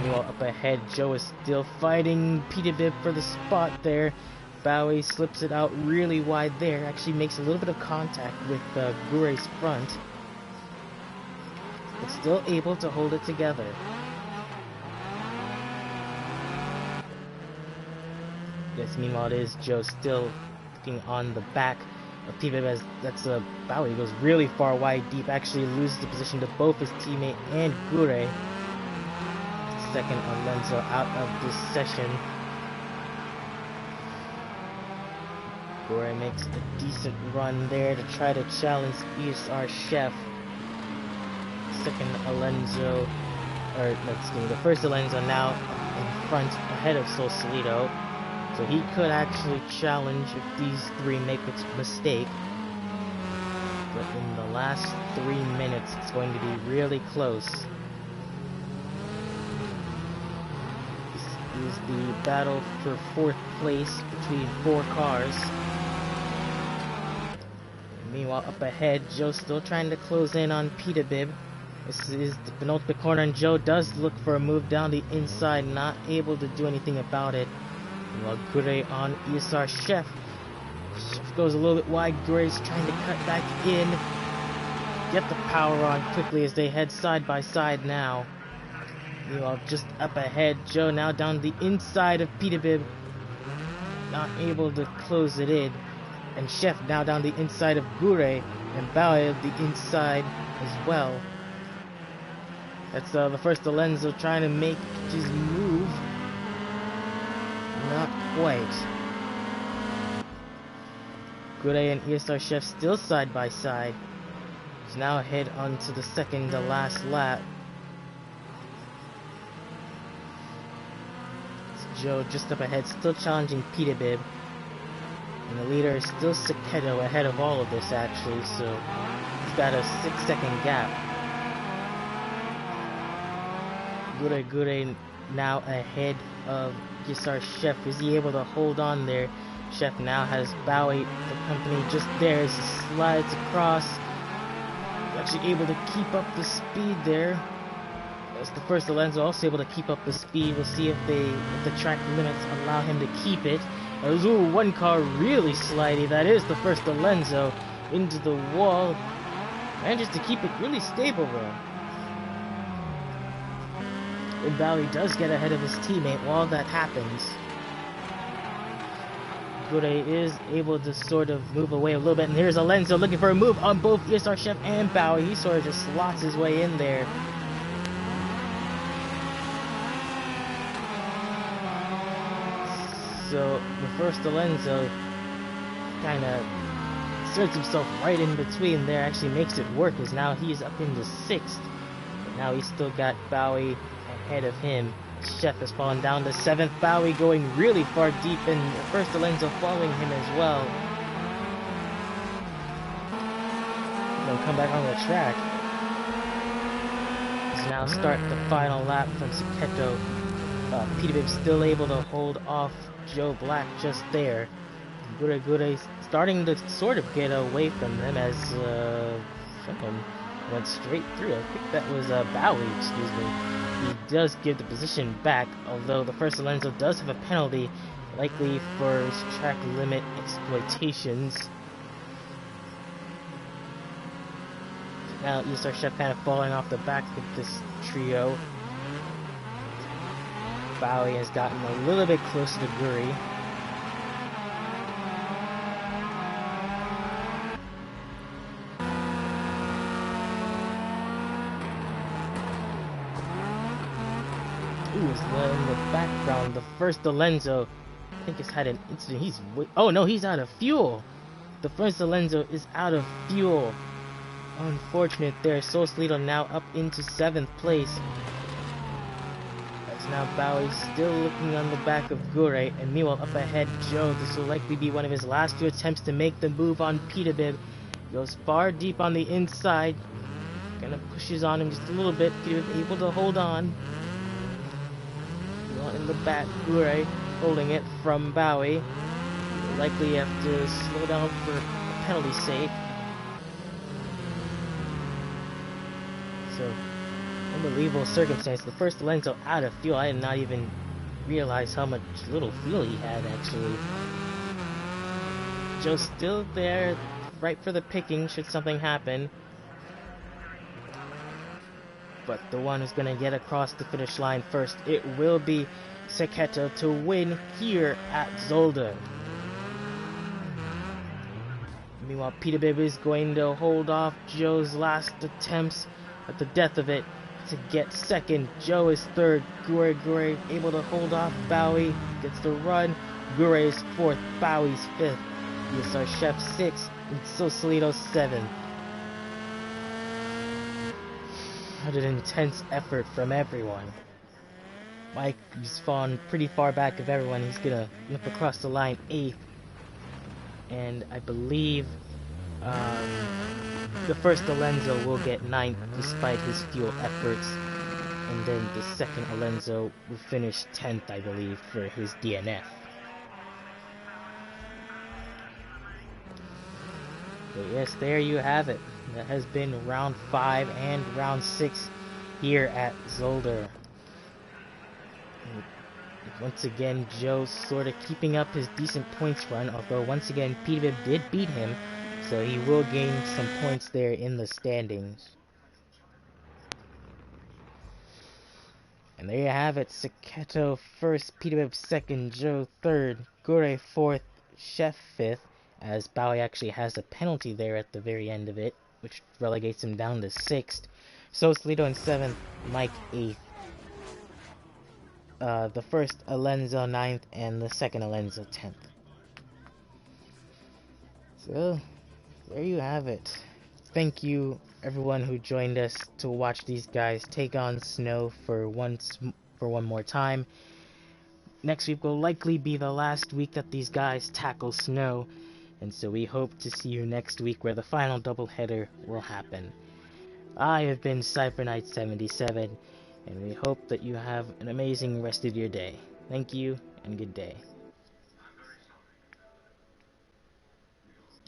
A: Meanwhile, up ahead, Joe is still fighting Peterbilt for the spot there. Bowie slips it out really wide there. Actually makes a little bit of contact with Gure's front, but still able to hold it together. Yes, meanwhile it is Joe still looking on the back of Peterbilt as that's Bowie goes really far wide deep, actually loses the position to both his teammate and Gure. Second Alonso out of this session. Gure makes a decent run there to try to challenge ESR Chef. Second Alonso, or let's see, the first Alonso now in front ahead of Sausalito. So he could actually challenge if these 3 make a mistake. But in the last 3 minutes, it's going to be really close. This is the battle for 4th place between 4 cars. Meanwhile, up ahead, Joe still trying to close in on Peterbilt. This is the penultimate corner, and Joe does look for a move down the inside, not able to do anything about it. While Gure on ESR Chef. Chef goes a little bit wide. Gure's trying to cut back in. Get the power on quickly as they head side by side now. Meanwhile, just up ahead, Joe now down the inside of Peterbib, not able to close it in. And Chef now down the inside of Gure, and Bowie the inside as well. That's the first Alonso trying to make his move. Not quite. Gure and ESR Chef still side by side. He's now ahead onto the second to last lap. It's Joe just up ahead, still challenging Peterbib. And the leader is still Saketo ahead of all of this actually, so he's got a 6-second gap. Gure now ahead of Gisar Chef. Is he able to hold on there? Chef now has Bowie, the company, just there as he slides across. Actually able to keep up the speed there. As the first Alonso also able to keep up the speed. We'll see if the track limits allow him to keep it. Ooh, one car really slidey. That is the first Alonso into the wall. Manages to keep it really stable though. And Bowie does get ahead of his teammate while that happens. Gure is able to sort of move away a little bit, and here's Alonso looking for a move on both ESR Chef and Bowie. He sort of just slots his way in there. So the first Alonso kind of inserts himself right in between there, actually makes it work, as now he's up into 6th. But now he's still got Bowie ahead of him. Chef has fallen down to 7th. Bowie going really far deep, and the first Alonso following him as well. They'll come back on the track. Let's now start the final lap from Saketo. Peterbib still able to hold off Joe Black just there. Gure starting to sort of get away from them as someone went straight through. I think that was Bowie, excuse me. He does give the position back, although the first Alonso does have a penalty, likely for track limit exploitations. Now ESR Chef kind of falling off the back of this trio. Bowie has gotten a little bit closer to Gure. Ooh, in the background, the first Alonso, I think, has had an incident. Oh no, he's out of fuel. The first Alonso is out of fuel. Unfortunate there. Sausalito now up into 7th place. That's now Bowie still looking on the back of Gure, and meanwhile up ahead Joe. This will likely be one of his last few attempts to make the move on Peterbib. Goes far deep on the inside. Kind of pushes on him just a little bit. Peterbib able to hold on. In the back, Gure holding it from Bowie. Will likely have to slow down for a penalty's sake. So, unbelievable circumstance. The first Alonso out of fuel. I did not even realize how much little fuel he had, actually. Joe's still there, right for the picking should something happen. But the one who's going to get across the finish line first, it will be Saketo to win here at Zolder. Meanwhile, Peterbib is going to hold off Joe's last attempts at the death of it to get second. Joe is third. Gure able to hold off Bowie, gets the run. Gure is 4th, Bowie's 5th. ESR Chef 6th, and Sausalito 7th. What an intense effort from everyone. Mike has fallen pretty far back of everyone. He's gonna limp across the line 8th. And I believe the first Alonso will get 9th despite his fuel efforts. And then the second Alonso will finish 10th, I believe, for his DNF. So yes, there you have it. That has been round 5 and round 6 here at Zolder. Once again, Joe sort of keeping up his decent points run, although once again, Peterbib did beat him, so he will gain some points there in the standings. And there you have it. Saketo first, Peter second, Joe third, Gore fourth, Chef fifth, as Bowie actually has a penalty there at the very end of it, which relegates him down to sixth. Soslito in seventh, Mike eighth. The first Alenzo ninth, and the second Alenzo 10th. So, there you have it. Thank you, everyone who joined us to watch these guys take on snow for one more time. Next week will likely be the last week that these guys tackle snow, and so we hope to see you next week where the final doubleheader will happen. I have been CypherKnight77, and we hope that you have an amazing rest of your day. Thank you, and good day.